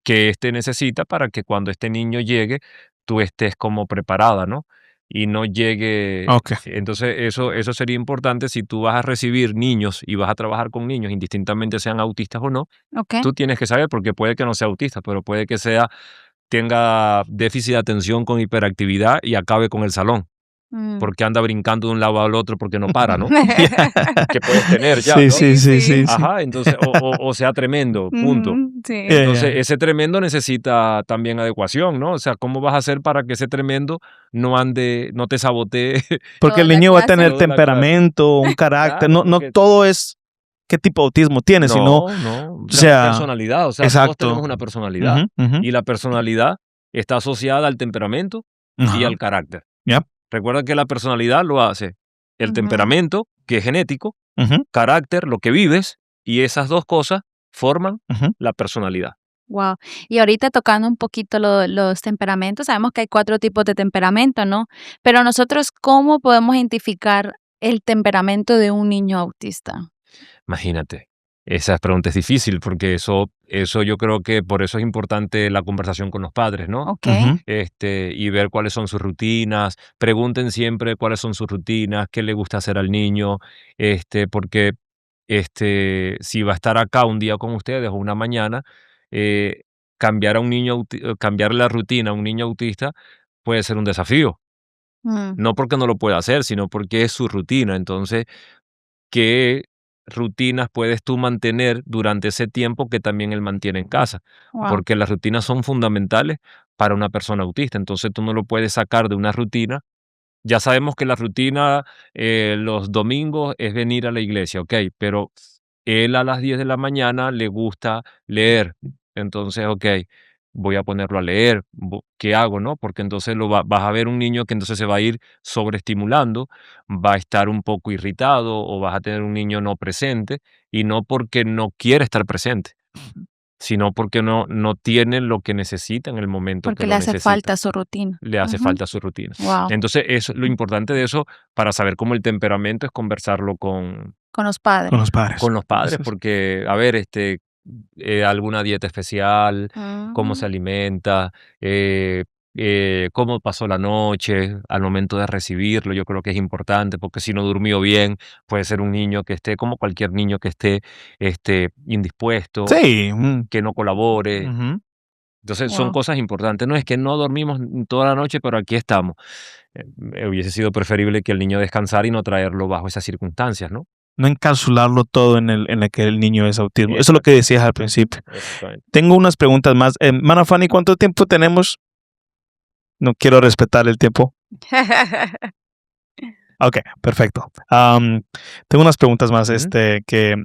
que necesita para que cuando este niño llegue, tú estés como preparada, ¿no? Y no llegue. Entonces, eso sería importante si tú vas a recibir niños y vas a trabajar con niños, indistintamente sean autistas o no. Tú tienes que saber, porque puede que no sea autista, pero puede que tenga déficit de atención con hiperactividad y acabe con el salón. Porque anda brincando de un lado al otro porque no para, ¿no? Que puedes tener ya, ¿no? Sí. Ajá, entonces, o sea tremendo, punto. Sí. Entonces, ese tremendo necesita también adecuación, ¿no? O sea, ¿cómo vas a hacer para que ese tremendo no te sabotee? Porque el niño va a tener temperamento, un carácter, Claro, no todo es qué tipo de autismo tiene, sino, o o sea, personalidad, o sea, exacto. todos tenemos una personalidad y la personalidad está asociada al temperamento y al carácter. Recuerda que la personalidad lo hace el temperamento, que es genético, carácter, lo que vives, y esas dos cosas forman la personalidad. Wow. Y ahorita tocando un poquito los temperamentos, sabemos que hay 4 tipos de temperamento, ¿no? Pero nosotros, ¿cómo podemos identificar el temperamento de un niño autista? Imagínate, esa pregunta es difícil porque eso yo creo que por eso es importante la conversación con los padres, ¿no? Y ver cuáles son sus rutinas. Pregunten siempre cuáles son sus rutinas, qué le gusta hacer al niño, porque si va a estar acá un día con ustedes o una mañana, cambiar la rutina a un niño autista puede ser un desafío. No porque no lo pueda hacer, sino porque es su rutina. Entonces, ¿qué rutinas puedes tú mantener durante ese tiempo que también él mantiene en casa? Porque las rutinas son fundamentales para una persona autista. Entonces, tú no lo puedes sacar de una rutina. Ya sabemos que la rutina los domingos es venir a la iglesia, ok, pero él a las 10 de la mañana le gusta leer. Entonces, ok, voy a ponerlo a leer. ¿Qué hago, no? Porque entonces vas a ver un niño que entonces se va a ir sobreestimulando, va a estar un poco irritado o vas a tener un niño no presente, y no porque no quiere estar presente, sino porque no tiene lo que necesita en el momento Porque que le lo hace necesita. falta su rutina. Le hace falta su rutina. Wow. Entonces, lo importante de eso, para saber cómo el temperamento, es conversarlo Con los padres. Con los padres. con los padres, porque, a ver, alguna dieta especial, cómo se alimenta, cómo pasó la noche al momento de recibirlo. Yo creo que es importante, porque si no durmió bien, puede ser un niño que esté, como cualquier niño que esté indispuesto, Sí. que no colabore. Entonces, son cosas importantes. No es que no dormimos toda la noche, pero aquí estamos. Hubiese sido preferible que el niño descansara y no traerlo bajo esas circunstancias, ¿no? No encapsularlo todo en el que el niño es autismo. Eso es lo que decías al principio. Tengo unas preguntas más. Mana Fanny, ¿cuánto tiempo tenemos? No quiero respetar el tiempo. Ok, perfecto. Tengo unas preguntas más que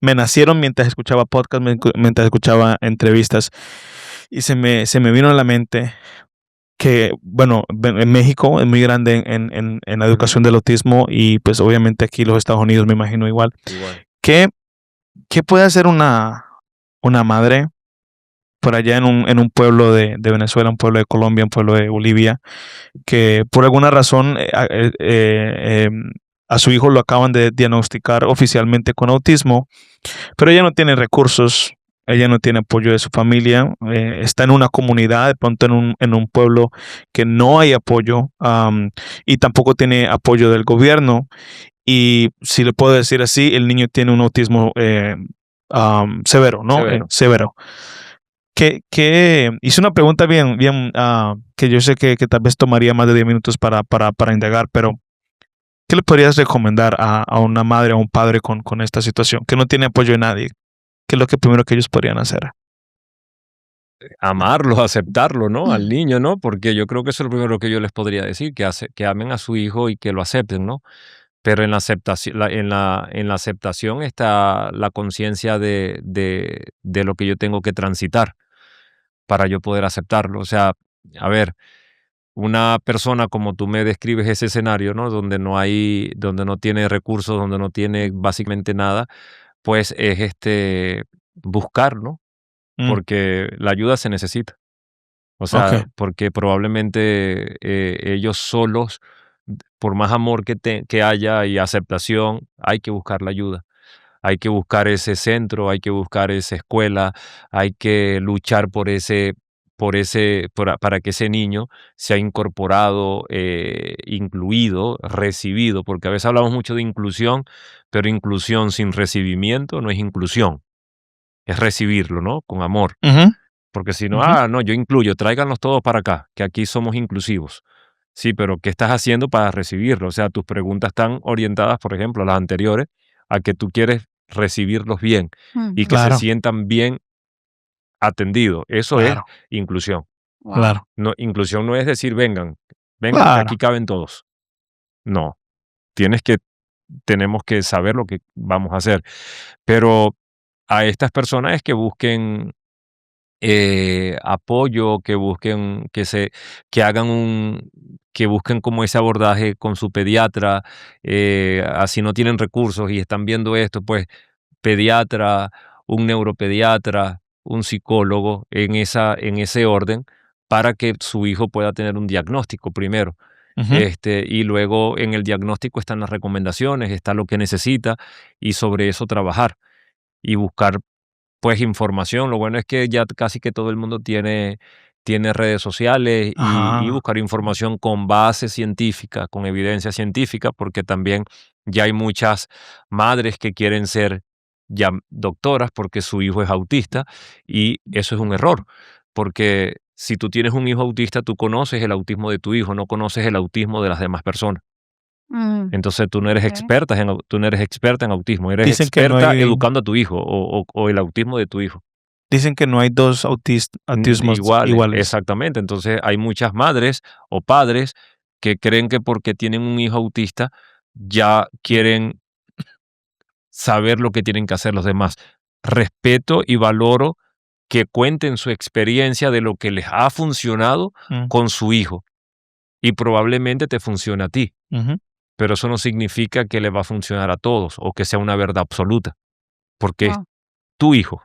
me nacieron mientras escuchaba podcast, mientras escuchaba entrevistas, y se me vino a la mente que, bueno, en México es muy grande en la educación del autismo, y pues obviamente aquí en los Estados Unidos me imagino igual. ¿Qué puede hacer una madre por allá en un pueblo de Venezuela, un pueblo de Colombia, un pueblo de Bolivia, que por alguna razón a su hijo lo acaban de diagnosticar oficialmente con autismo, pero ella no tiene recursos, ella no tiene apoyo de su familia, está en una comunidad, de pronto en un pueblo que no hay apoyo, y tampoco tiene apoyo del gobierno, y si le puedo decir así, el niño tiene un autismo severo, ¿no? Severo. Hice una pregunta bien, que yo sé que tal vez tomaría más de 10 minutos para indagar, pero ¿qué le podrías recomendar a una madre o un padre con esta situación, que no tiene apoyo de nadie? ¿Qué es lo primero que ellos podrían hacer? Amarlo, aceptarlo, ¿no? Al niño, ¿no? Porque yo creo que eso es lo primero que yo les podría decir, que amen a su hijo y que lo acepten, ¿no? Pero en la aceptación, en la aceptación está la conciencia de lo que yo tengo que transitar para yo poder aceptarlo. O sea, a ver, una persona como tú me describes ese escenario, ¿no? Donde no tiene recursos, donde no tiene básicamente nada, pues es buscar, ¿no? Porque la ayuda se necesita. O sea, Ok. porque probablemente ellos solos, por más amor que haya y aceptación, hay que buscar la ayuda. Hay que buscar ese centro, hay que buscar esa escuela, hay que luchar para que ese niño sea incorporado, incluido, recibido, porque a veces hablamos mucho de inclusión, pero inclusión sin recibimiento no es inclusión, es recibirlo, ¿no? Con amor. Porque si no, no, yo incluyo, tráiganlos todos para acá, que aquí somos inclusivos. Sí, pero ¿qué estás haciendo para recibirlo? O sea, tus preguntas están orientadas, por ejemplo, a las anteriores, a que tú quieres recibirlos bien y que se Claro. sientan bien atendidos. Eso es Claro. inclusión. Claro. No, inclusión no es decir, vengan, que Claro. aquí caben todos. No, tenemos que saber lo que vamos a hacer. Pero a estas personas es que busquen apoyo, que busquen, que busquen como ese abordaje con su pediatra, así no tienen recursos y están viendo esto, pues pediatra, un neuropediatra, un psicólogo en ese orden, para que su hijo pueda tener un diagnóstico primero. Y luego en el diagnóstico están las recomendaciones, está lo que necesita, y sobre eso trabajar y buscar pues información. Lo bueno es que ya casi que todo el mundo tiene redes sociales y buscar información con base científica, con evidencia científica, porque también ya hay muchas madres que quieren ser ya doctoras porque su hijo es autista, y eso es un error, porque si tú tienes un hijo autista, tú conoces el autismo de tu hijo, no conoces el autismo de las demás personas. Entonces tú no eres tú no eres experta en autismo, eres Dicen que no experta hay, educando a tu hijo o el autismo de tu hijo. dicen que no hay dos autismos iguales. Exactamente. Entonces hay muchas madres o padres que creen que porque tienen un hijo autista ya quieren saber lo que tienen que hacer los demás. Respeto y valoro que cuenten su experiencia de lo que les ha funcionado con su hijo, y probablemente te funcione a ti. Pero eso no significa que le va a funcionar a todos o que sea una verdad absoluta, porque es tu hijo,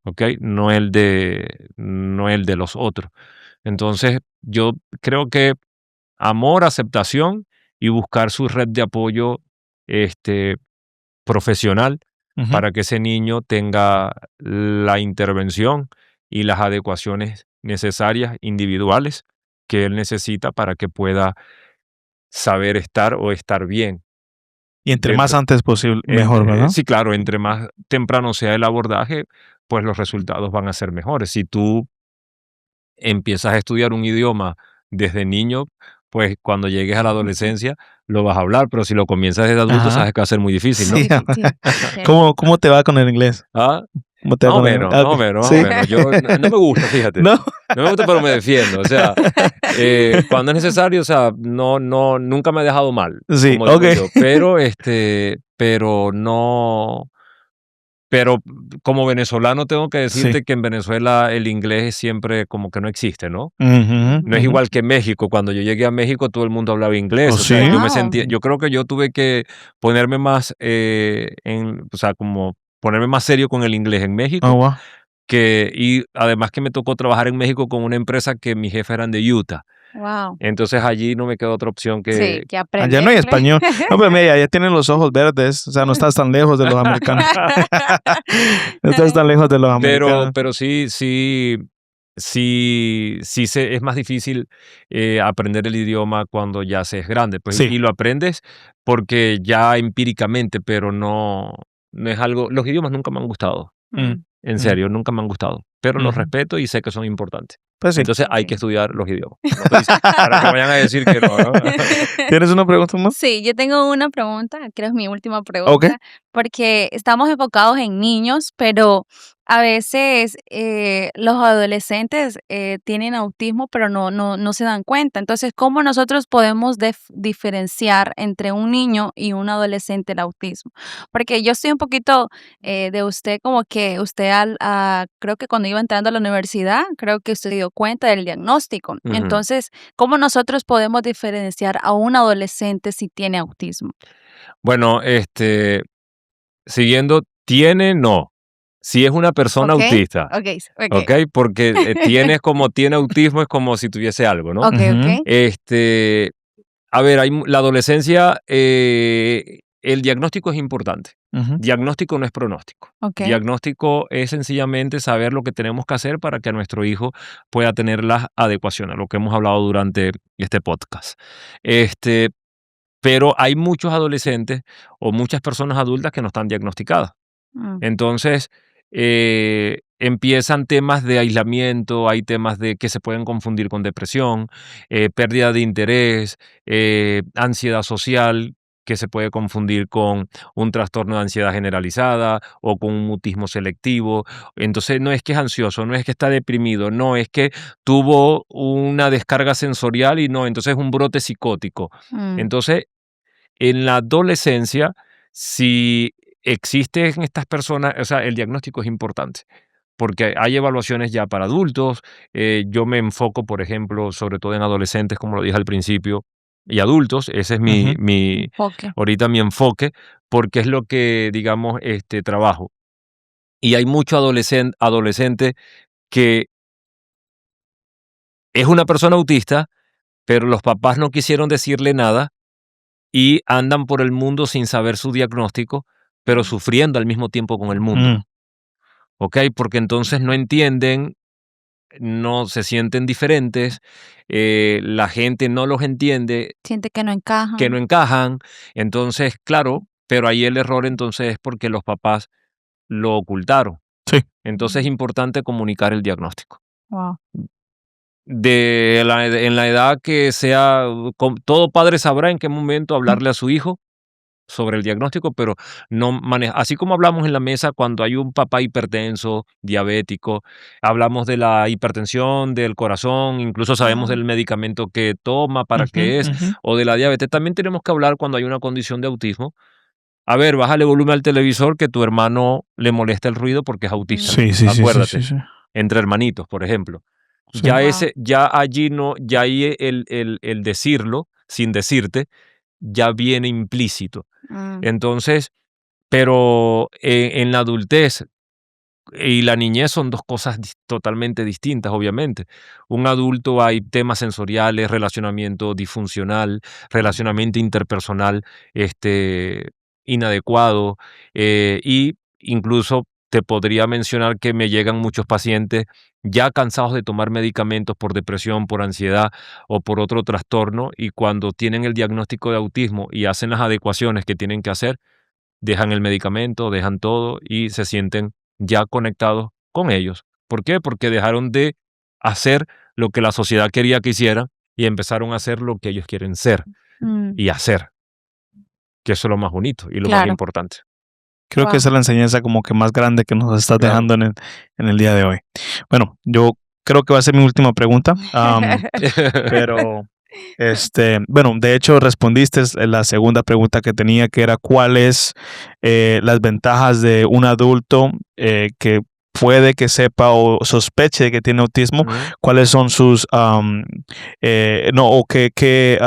¿ok? No el de los otros. Entonces, yo creo que amor, aceptación y buscar su red de apoyo profesional para que ese niño tenga la intervención y las adecuaciones necesarias, individuales, que él necesita para que pueda saber estar o estar bien. Y entre más antes posible, mejor, ¿verdad? Sí, claro, entre más temprano sea el abordaje, pues los resultados van a ser mejores. Si tú empiezas a estudiar un idioma desde niño, pues cuando llegues a la adolescencia lo vas a hablar, pero si lo comienzas desde adulto, sabes que va a ser muy difícil, ¿no? Sí. ¿Cómo te va con el inglés? Más o menos, más o menos, más ¿Sí? o menos. Yo no me gusta, fíjate. ¿No? No me gusta, pero me defiendo. O sea, cuando es necesario, o sea, nunca me ha dejado mal, Sí, como digo ok. yo. Pero no. Pero como venezolano tengo que Sí. decirte que en Venezuela el inglés siempre como que no existe, ¿no? Ujú, No es ujú. igual que México. Cuando yo llegué a México todo el mundo hablaba inglés. ¿Oh, O sea, sí? yo me Wow. sentía, yo creo que yo tuve que ponerme más o sea, como ponerme más serio con el inglés en Oh, México. wow. Y además que me tocó trabajar en México con una empresa que mis jefes eran de Utah. Wow. Entonces allí no me quedó otra opción Sí, que... que Allá no hay aprender inglés. español. No, pero mira, ya tienen los ojos verdes. O sea, no estás tan lejos de los americanos. No estás tan lejos de los americanos. Pero es más difícil aprender el idioma cuando ya se es grande, pues, Sí. y lo aprendes porque ya empíricamente, pero no es algo, los idiomas nunca me han gustado, Mm, en mm, serio, nunca me han gustado, pero los ujú. respeto y sé que son importantes. Pues sí. Entonces hay que Sí. estudiar los idiomas. No estoy para que vayan a decir que no, ¿no? ¿Tienes una pregunta más? Sí, yo tengo una pregunta, creo que es mi última Ok. pregunta, porque estamos enfocados en niños, pero a veces los adolescentes tienen autismo, pero no se dan cuenta. Entonces, ¿cómo nosotros podemos diferenciar entre un niño y un adolescente el autismo? Porque yo estoy un poquito de usted, como que usted creo que cuando iba entrando a la universidad, creo que usted se dio cuenta del diagnóstico. Ujú. Entonces, ¿cómo nosotros podemos diferenciar a un adolescente si tiene autismo? Bueno, siguiendo, tiene, no. Si es una persona Okey, autista, okey, okey, ¿ok? Porque tiene autismo, es como si tuviese algo, ¿no? okey, Ujú, okey, Este, a ver, la adolescencia, el diagnóstico es importante. ujú. Diagnóstico no es pronóstico. okey. Diagnóstico es sencillamente saber lo que tenemos que hacer para que nuestro hijo pueda tener las adecuaciones, lo que hemos hablado durante este podcast. Este, pero hay muchos adolescentes o muchas personas adultas que no están diagnosticadas. Mm, Entonces, empiezan temas de aislamiento, hay temas de que se pueden confundir con depresión, pérdida de interés, ansiedad social, que se puede confundir con un trastorno de ansiedad generalizada o con un mutismo selectivo. Entonces, no es que es ansioso, no es que está deprimido, no es que tuvo una descarga sensorial y no, entonces es un brote psicótico. mm, Entonces, en la adolescencia, si existen estas personas, o sea, el diagnóstico es importante, porque hay evaluaciones ya para adultos. Yo me enfoco, por ejemplo, sobre todo en adolescentes, como lo dije al principio, y adultos. Ese es Ujú. enfoque. ahorita mi enfoque, porque es lo que, digamos, trabajo. Y hay mucho adolescente que es una persona autista, pero los papás no quisieron decirle nada y andan por el mundo sin saber su diagnóstico, pero Mm, sufriendo al mismo tiempo con el mundo, Mm, ¿ok? Porque entonces no entienden, no se sienten diferentes, la gente no los entiende, siente que no que no encajan. encajan. Entonces, claro, pero ahí el error entonces es porque los papás lo ocultaron. sí. Entonces es importante comunicar el diagnóstico. Wow. En la edad que sea, todo padre sabrá en qué momento hablarle a su hijo sobre el diagnóstico, pero no maneja, así como hablamos en la mesa cuando hay un papá hipertenso, diabético, hablamos de la hipertensión, del corazón, incluso sabemos Ah, del medicamento que toma, para Ujú, qué es, ujú. o de la diabetes. También tenemos que hablar cuando hay una condición de autismo. A ver, bájale volumen al televisor que tu hermano le molesta el ruido porque es autista. Sí, sí, sí, sí, sí, Acuérdate, sí. entre hermanitos, por ejemplo. Sí. wow. Ya allí no, ya ahí el decirlo sin decirte, ya viene implícito. Mm, Entonces, pero en la adultez y la niñez son dos cosas totalmente distintas, obviamente. Un adulto hay temas sensoriales, relacionamiento disfuncional, relacionamiento interpersonal inadecuado, y incluso te podría mencionar que me llegan muchos pacientes ya cansados de tomar medicamentos por depresión, por ansiedad o por otro trastorno, y cuando tienen el diagnóstico de autismo y hacen las adecuaciones que tienen que hacer, dejan el medicamento, dejan todo y se sienten ya conectados con ellos. ¿Por qué? Porque dejaron de hacer lo que la sociedad quería que hicieran y empezaron a hacer lo que ellos quieren ser mm, y hacer, que eso es lo más bonito y lo más claro. importante. Creo que Wow. esa es la enseñanza como que más grande que nos estás Claro. dejando en el día de hoy. Bueno, yo creo que va a ser mi última pregunta, pero bueno, de hecho respondiste la segunda pregunta que tenía, que era cuáles las ventajas de un adulto que puede que sepa o sospeche que tiene autismo, Ujú. cuáles son sus, no, o qué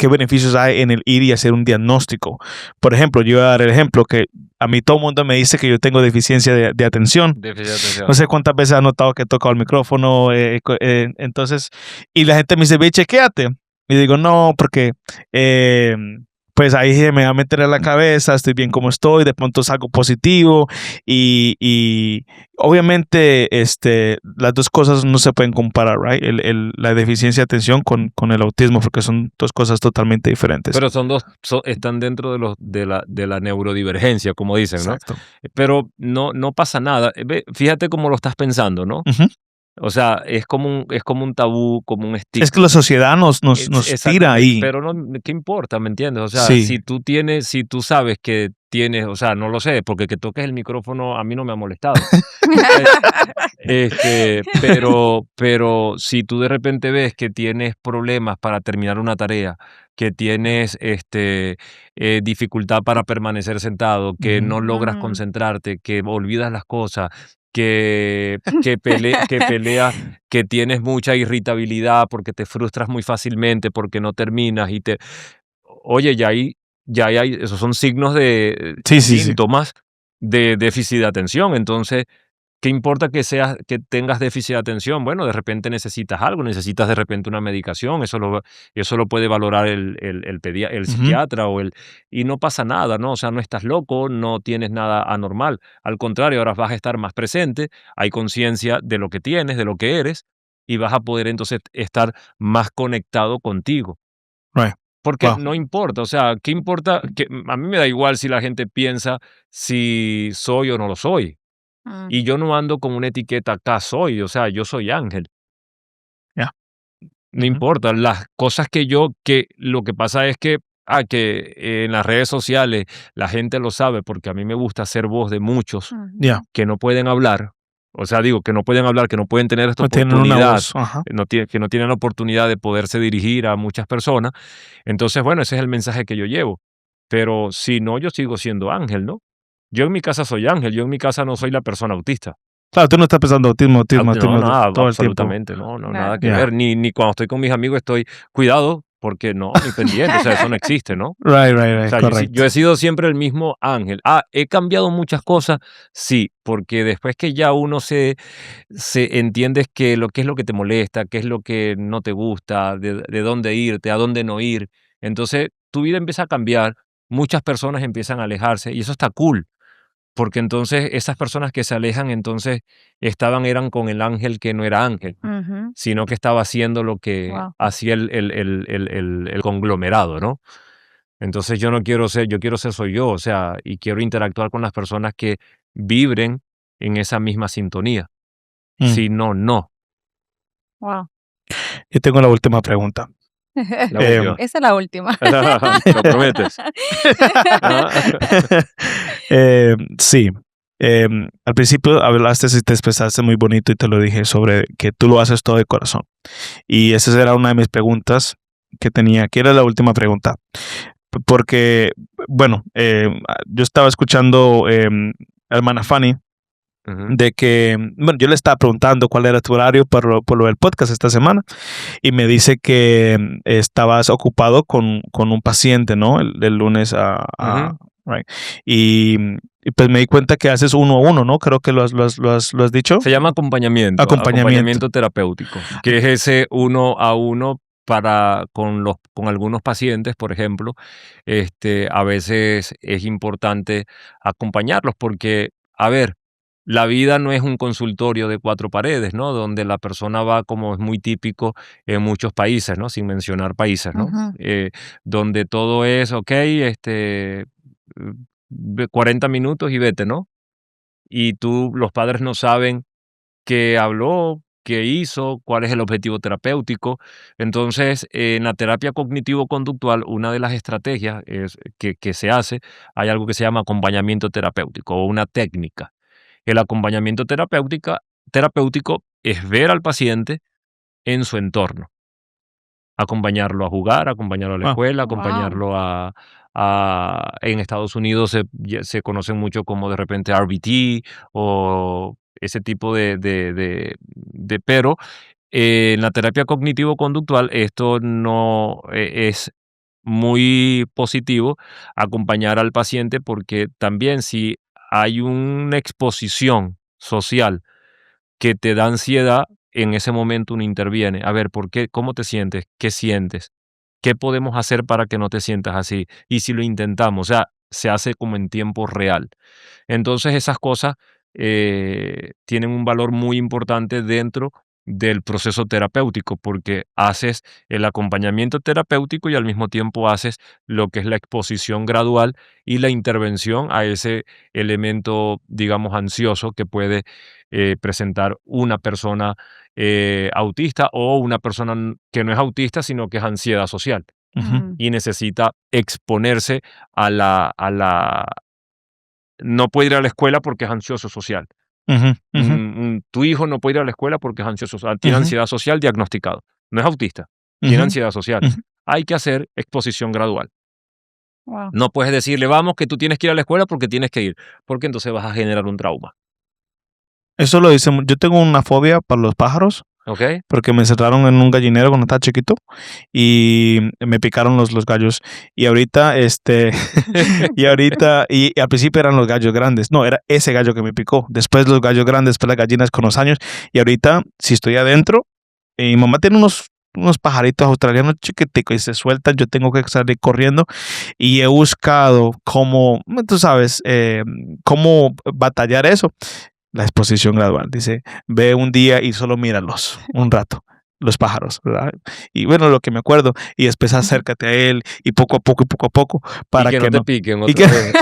beneficios hay en el ir y hacer un diagnóstico. Por ejemplo, yo voy a dar el ejemplo que a mí todo el mundo me dice que yo tengo deficiencia de atención. Déficit de atención. No sé cuántas veces has notado que he tocado el micrófono, entonces, y la gente me dice, ve, chequéate. Y digo, no, porque pues ahí se me va a meter en la cabeza, estoy bien como estoy, de pronto salgo positivo y obviamente las dos cosas no se pueden comparar, right? La deficiencia de atención con el autismo, porque son dos cosas totalmente diferentes. Pero están dentro de la neurodivergencia, como dicen, ¿no? Exacto. Pero no pasa nada. Fíjate cómo lo estás pensando, ¿no? Ujú. O sea, es como un tabú, como un estigma. Es que la sociedad nos tira ahí. Pero no, ¿qué importa? ¿Me entiendes? O sea, Sí. si tú sabes que tienes, o sea, no lo sé, porque que toques el micrófono a mí no me ha molestado. Pero si tú de repente ves que tienes problemas para terminar una tarea, que tienes dificultad para permanecer sentado, que no logras Mm. concentrarte, que olvidas las cosas, que peleas, que tienes mucha irritabilidad porque te frustras muy fácilmente, porque no terminas oye, esos son signos Sí, sí, sí. síntomas de déficit de atención. Entonces, ¿qué importa que tengas déficit de atención? Bueno, de repente necesitas algo, necesitas de repente una medicación, eso lo puede valorar el Ujú. psiquiatra y no pasa nada, ¿no? O sea, no estás loco, no tienes nada anormal. Al contrario, ahora vas a estar más presente, hay conciencia de lo que tienes, de lo que eres, y vas a poder entonces estar más conectado contigo. Right. Porque Wow. no importa, o sea, ¿qué importa? A mí me da igual si la gente piensa si soy o no lo soy. Mm. Y yo no ando con una etiqueta acá soy, o sea, yo soy Ángel. Yeah. No Ujú. importa, las cosas que lo que pasa es que en las redes sociales la gente lo sabe porque a mí me gusta ser voz de muchos Yeah. que no pueden hablar. O sea, digo, que no pueden hablar, que no pueden tener esta No tienen una oportunidad, voz. Ajá. que no tienen la oportunidad de poderse dirigir a muchas personas. Entonces, bueno, ese es el mensaje que yo llevo. Pero si no, yo sigo siendo Ángel, ¿no? Yo en mi casa soy Ángel, yo en mi casa no soy la persona autista. Claro, tú no estás pensando autismo No, nada, todo el tiempo. absolutamente, no, Claro. nada que Yeah. ver. Ni cuando estoy con mis amigos estoy, cuidado, porque no, ni pendiente, o sea, eso no existe, ¿no? Right, O sea, yo correcto. he sido siempre el mismo Ángel. He cambiado muchas cosas, sí, porque después que ya uno se entiendes qué es lo que te molesta, qué es lo que no te gusta, de dónde irte, a dónde no ir, entonces tu vida empieza a cambiar, muchas personas empiezan a alejarse y eso está cool. Porque entonces esas personas que se alejan, entonces eran con el ángel que no era ángel, Ujú. sino que estaba haciendo lo que Wow. hacía el conglomerado, ¿no? Entonces yo no quiero ser, yo quiero ser soy yo, o sea, y quiero interactuar con las personas que vibren en esa misma sintonía. Mm. Si no, no. Wow. Yo tengo la última pregunta. La última. Esa es la última. ¿Lo prometes? Ah. Sí. Al principio hablaste y te expresaste muy bonito y te lo dije sobre que tú lo haces todo de corazón. Y esa era una de mis preguntas que tenía, que era la última pregunta. Porque, bueno, yo estaba escuchando a hermana Fanny Ujú. de que, bueno, yo le estaba preguntando cuál era tu horario por lo del podcast esta semana y me dice que estabas ocupado con un paciente, ¿no? El lunes Ujú. right. Y pues me di cuenta que haces uno a uno, ¿no? Creo que lo has dicho. Se llama acompañamiento, Acompañamiento. terapéutico, que es ese uno a uno con algunos pacientes, por ejemplo. A veces es importante acompañarlos porque, a ver, la vida no es un consultorio de cuatro paredes, ¿no? Donde la persona va, como es muy típico en muchos países, ¿no? Sin mencionar países, ¿no? Ujú. Donde todo es, ok, 40 minutos y vete, ¿no? Y los padres no saben qué habló, qué hizo, cuál es el objetivo terapéutico. Entonces, en la terapia cognitivo-conductual, una de las estrategias que se hace, hay algo que se llama acompañamiento terapéutico o una técnica. El acompañamiento terapéutico es ver al paciente en su entorno. Acompañarlo a jugar, acompañarlo a la escuela, acompañarlo en Estados Unidos se conocen mucho como de repente RBT o ese tipo pero en la terapia cognitivo-conductual esto no es muy positivo acompañar al paciente porque también si hay una exposición social que te da ansiedad, en ese momento uno interviene. A ver, ¿por qué? ¿Cómo te sientes? ¿Qué sientes? ¿Qué podemos hacer para que no te sientas así? Y si lo intentamos, o sea, se hace como en tiempo real. Entonces esas cosas tienen un valor muy importante dentro del proceso terapéutico porque haces el acompañamiento terapéutico y al mismo tiempo haces lo que es la exposición gradual y la intervención a ese elemento, digamos, ansioso que puede presentar una persona autista o una persona que no es autista, sino que es ansiedad social y necesita exponerse a la no puede ir a la escuela porque es ansioso social. Tu hijo no puede ir a la escuela porque es ansioso social. Tiene ansiedad social diagnosticado. No es autista, tiene ansiedad social. Hay que hacer exposición gradual. Wow. No puedes decirle, vamos, que tú tienes que ir a la escuela porque tienes que ir, porque entonces vas a generar un trauma. Eso lo dice. Yo tengo una fobia para los pájaros. ¿Ok? Porque me encerraron en un gallinero cuando estaba chiquito y me picaron los gallos. Y ahorita, y al principio eran los gallos grandes. No, era ese gallo que me picó. Después los gallos grandes, después las gallinas con los años. Y ahorita, si estoy adentro, mi mamá tiene unos pajaritos australianos chiquiticos y se sueltan, yo tengo que salir corriendo. Y he buscado cómo, tú sabes, cómo batallar eso. La exposición gradual. Dice, ve un día y solo míralos un rato, los pájaros, ¿verdad? Y bueno, lo que me acuerdo, y después acércate a él y poco a poco, para y que no te piquen otra vez.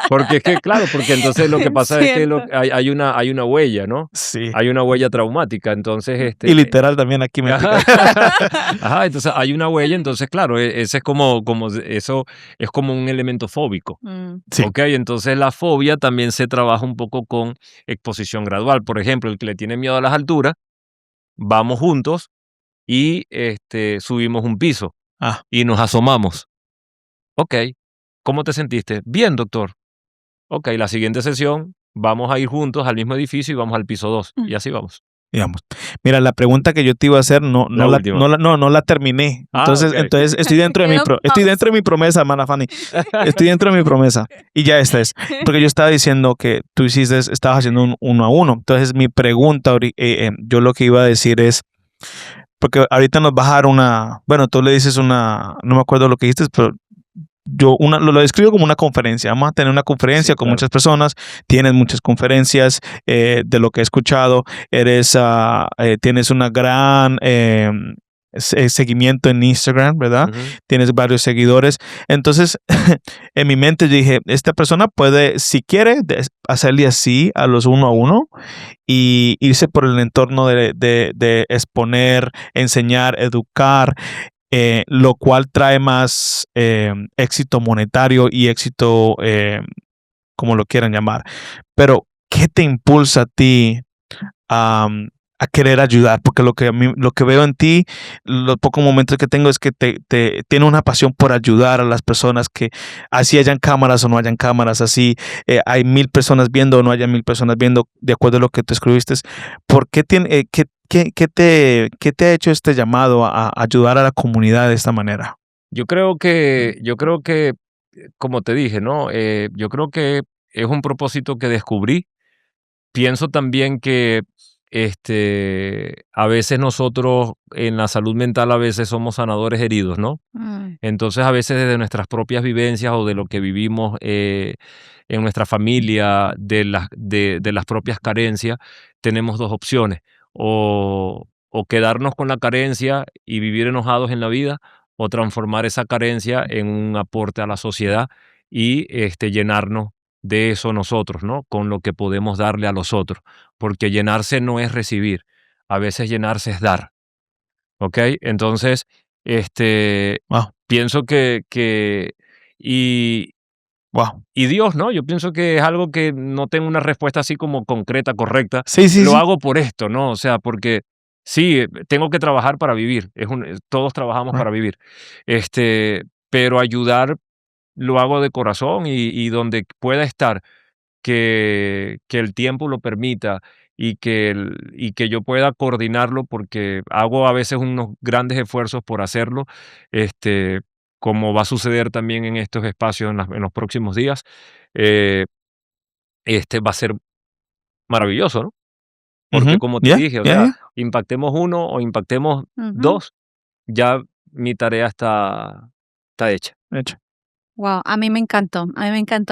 Porque es que, claro, porque entonces lo que pasa es que hay una huella, ¿no? Sí. Hay una huella traumática, entonces... y literal también aquí me pica. Ajá, entonces hay una huella, entonces claro, ese es como eso es como un elemento fóbico. Sí. ¿Ok? Entonces la fobia también se trabaja un poco con exposición gradual. Por ejemplo, el que le tiene miedo a las alturas, vamos juntos y subimos un piso y nos asomamos. Ok, ¿cómo te sentiste? Bien, doctor. Ok, la siguiente sesión vamos a ir juntos al mismo edificio y vamos al piso 2 y así vamos. Digamos. Mira, la pregunta que yo te iba a hacer no la terminé. Entonces, okay. entonces estoy dentro de mi promesa, hermana Fanny. Estoy dentro de mi promesa. Y ya esta es. Porque yo estaba diciendo que tú estabas haciendo un 1 a 1. Entonces, mi pregunta, yo lo que iba a decir es, porque ahorita nos vas a dar bueno, tú le dices no me acuerdo lo que dijiste, pero yo lo describo como una conferencia. Vamos a tener una conferencia con muchas personas. Tienes muchas conferencias de lo que he escuchado. Tienes una gran seguimiento en Instagram, ¿verdad? Tienes varios seguidores. Entonces, en mi mente yo dije, esta persona puede, si quiere, hacerle así a los 1 a 1 y irse por el entorno de exponer, enseñar, educar. Lo cual trae más éxito monetario y éxito, como lo quieran llamar. Pero, ¿qué te impulsa a ti a querer ayudar? Porque lo que veo en ti, los pocos momentos que tengo es que tiene una pasión por ayudar a las personas, que así hayan cámaras o no hayan cámaras, así hay 1000 personas viendo o no haya 1000 personas viendo, de acuerdo a lo que tú escribiste. ¿Por qué ¿Qué te ha hecho este llamado a ayudar a la comunidad de esta manera? Yo creo que, como te dije, ¿no? Yo creo que es un propósito que descubrí. Pienso también que a veces nosotros en la salud mental a veces somos sanadores heridos, ¿no? Entonces a veces desde nuestras propias vivencias o de lo que vivimos en nuestra familia, de las propias carencias, tenemos dos opciones. O quedarnos con la carencia y vivir enojados en la vida, o transformar esa carencia en un aporte a la sociedad y llenarnos de eso nosotros, ¿no? Con lo que podemos darle a los otros, porque llenarse no es recibir. a veces llenarse es dar, ¿ok? Entonces, Wow. pienso Wow. y Dios, ¿no? Yo pienso que es algo que no tengo una respuesta así como concreta, correcta. Sí, sí, Lo sí. hago por esto, ¿no? O sea, porque sí, tengo que trabajar para vivir. Todos trabajamos Right. para vivir. Pero ayudar lo hago de corazón y donde pueda estar, que el tiempo lo permita y que yo pueda coordinarlo, porque hago a veces unos grandes esfuerzos por hacerlo, como va a suceder también en estos espacios en los próximos días. eh, va a ser maravilloso, ¿no? Porque como te Yeah, dije, o yeah, sea, yeah. impactemos uno o impactemos Ujú. dos, ya mi tarea está hecha. De hecho. Wow, a mí me encantó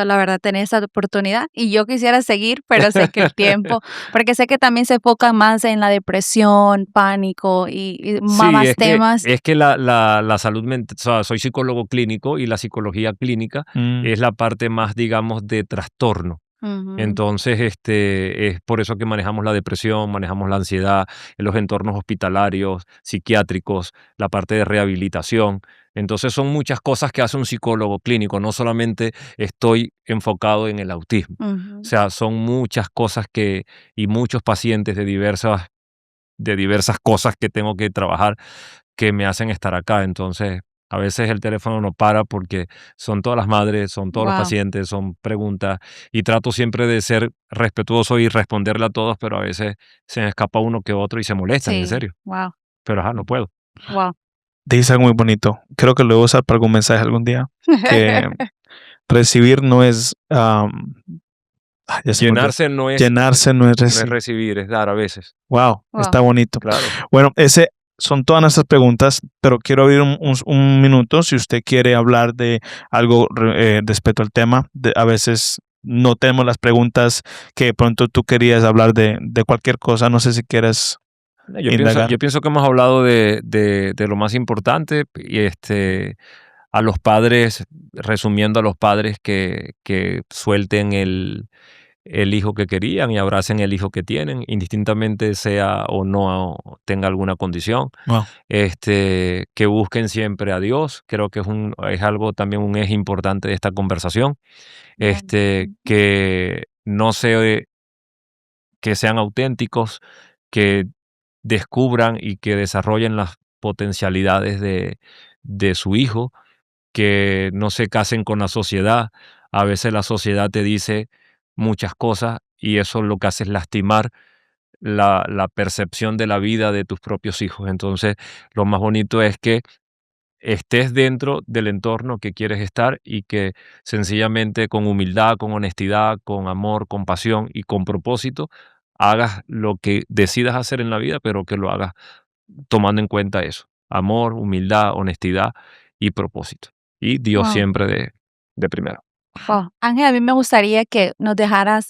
la verdad tener esa oportunidad y yo quisiera seguir, pero sé que el tiempo, porque sé que también se enfoca más en la depresión, pánico y Sí, más temas. es que la salud mental, o sea, soy psicólogo clínico y la psicología clínica Mm. es la parte más, digamos, de trastorno. Ujú, Entonces, es por eso que manejamos la depresión, manejamos la ansiedad en los entornos hospitalarios, psiquiátricos, la parte de rehabilitación. Entonces, son muchas cosas que hace un psicólogo clínico, no solamente estoy enfocado en el autismo. O ujú. sea, son muchas cosas y muchos pacientes de diversas cosas que tengo que trabajar que me hacen estar acá. Entonces, a veces el teléfono no para porque son todas las madres, son todos los Wow, pacientes, son preguntas y trato siempre de ser respetuoso y responderle a todos, pero a veces se me escapa uno que otro y se molestan, en sí, serio. wow, Pero ajá, no puedo. wow. Dice algo muy bonito. Creo que lo voy a usar para algún mensaje algún día. Que recibir no es. Ya se me olvidó. Llenarse Llenarse no es no es recibir. recibir, es dar a veces. Wow, Wow. está bonito. Claro. Bueno, ese son todas nuestras preguntas, pero quiero abrir un minuto si usted quiere hablar de algo respecto al tema. A veces no tenemos las preguntas que de pronto tú querías hablar de cualquier cosa. No sé si quieres indagar. Yo pienso que hemos hablado de lo más importante y a los padres, resumiendo a los padres que suelten el hijo que querían y abracen el hijo que tienen, indistintamente sea o no tenga alguna condición. Wow. Que busquen siempre a Dios. Creo que es algo también un eje importante de esta conversación. Que no se, que sean auténticos, que descubran y que desarrollen las potencialidades de su hijo, que no se casen con la sociedad. A veces la sociedad te dice muchas cosas y eso lo que hace es lastimar la percepción de la vida de tus propios hijos. Entonces, lo más bonito es que estés dentro del entorno que quieres estar y que sencillamente con humildad, con honestidad, con amor, con pasión y con propósito, hagas lo que decidas hacer en la vida, pero que lo hagas tomando en cuenta eso: amor, humildad, honestidad y propósito. Y Dios Wow. siempre de primero. Wow. Ángel, a mí me gustaría que nos dejaras,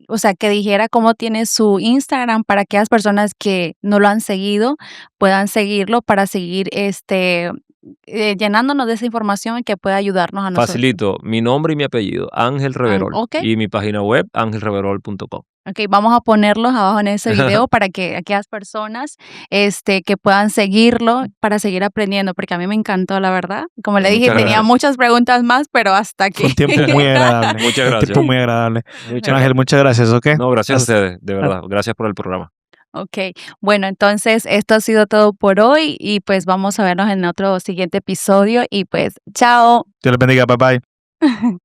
o sea, que dijera cómo tiene su Instagram para que las personas que no lo han seguido puedan seguirlo para seguir llenándonos de esa información que pueda ayudarnos a nosotros. Facilito, mi nombre y mi apellido, Ángel Reverol, Ok, y mi página web, angelreverol.com. ok, vamos a ponerlos abajo en ese video para que aquellas personas que puedan seguirlo para seguir aprendiendo, porque a mí me encantó, la verdad. Como le dije, Muchas tenía gracias. muchas preguntas más, pero hasta aquí. Fue un tiempo muy agradable. Muchas Un gracias. tiempo muy agradable. Muchas Ángel, muchas gracias, ¿ok? No, gracias a Hasta- ustedes, de verdad. Gracias por el programa. Ok, bueno, entonces esto ha sido todo por hoy y pues vamos a vernos en otro siguiente episodio y pues chao. Dios les bendiga. Bye bye.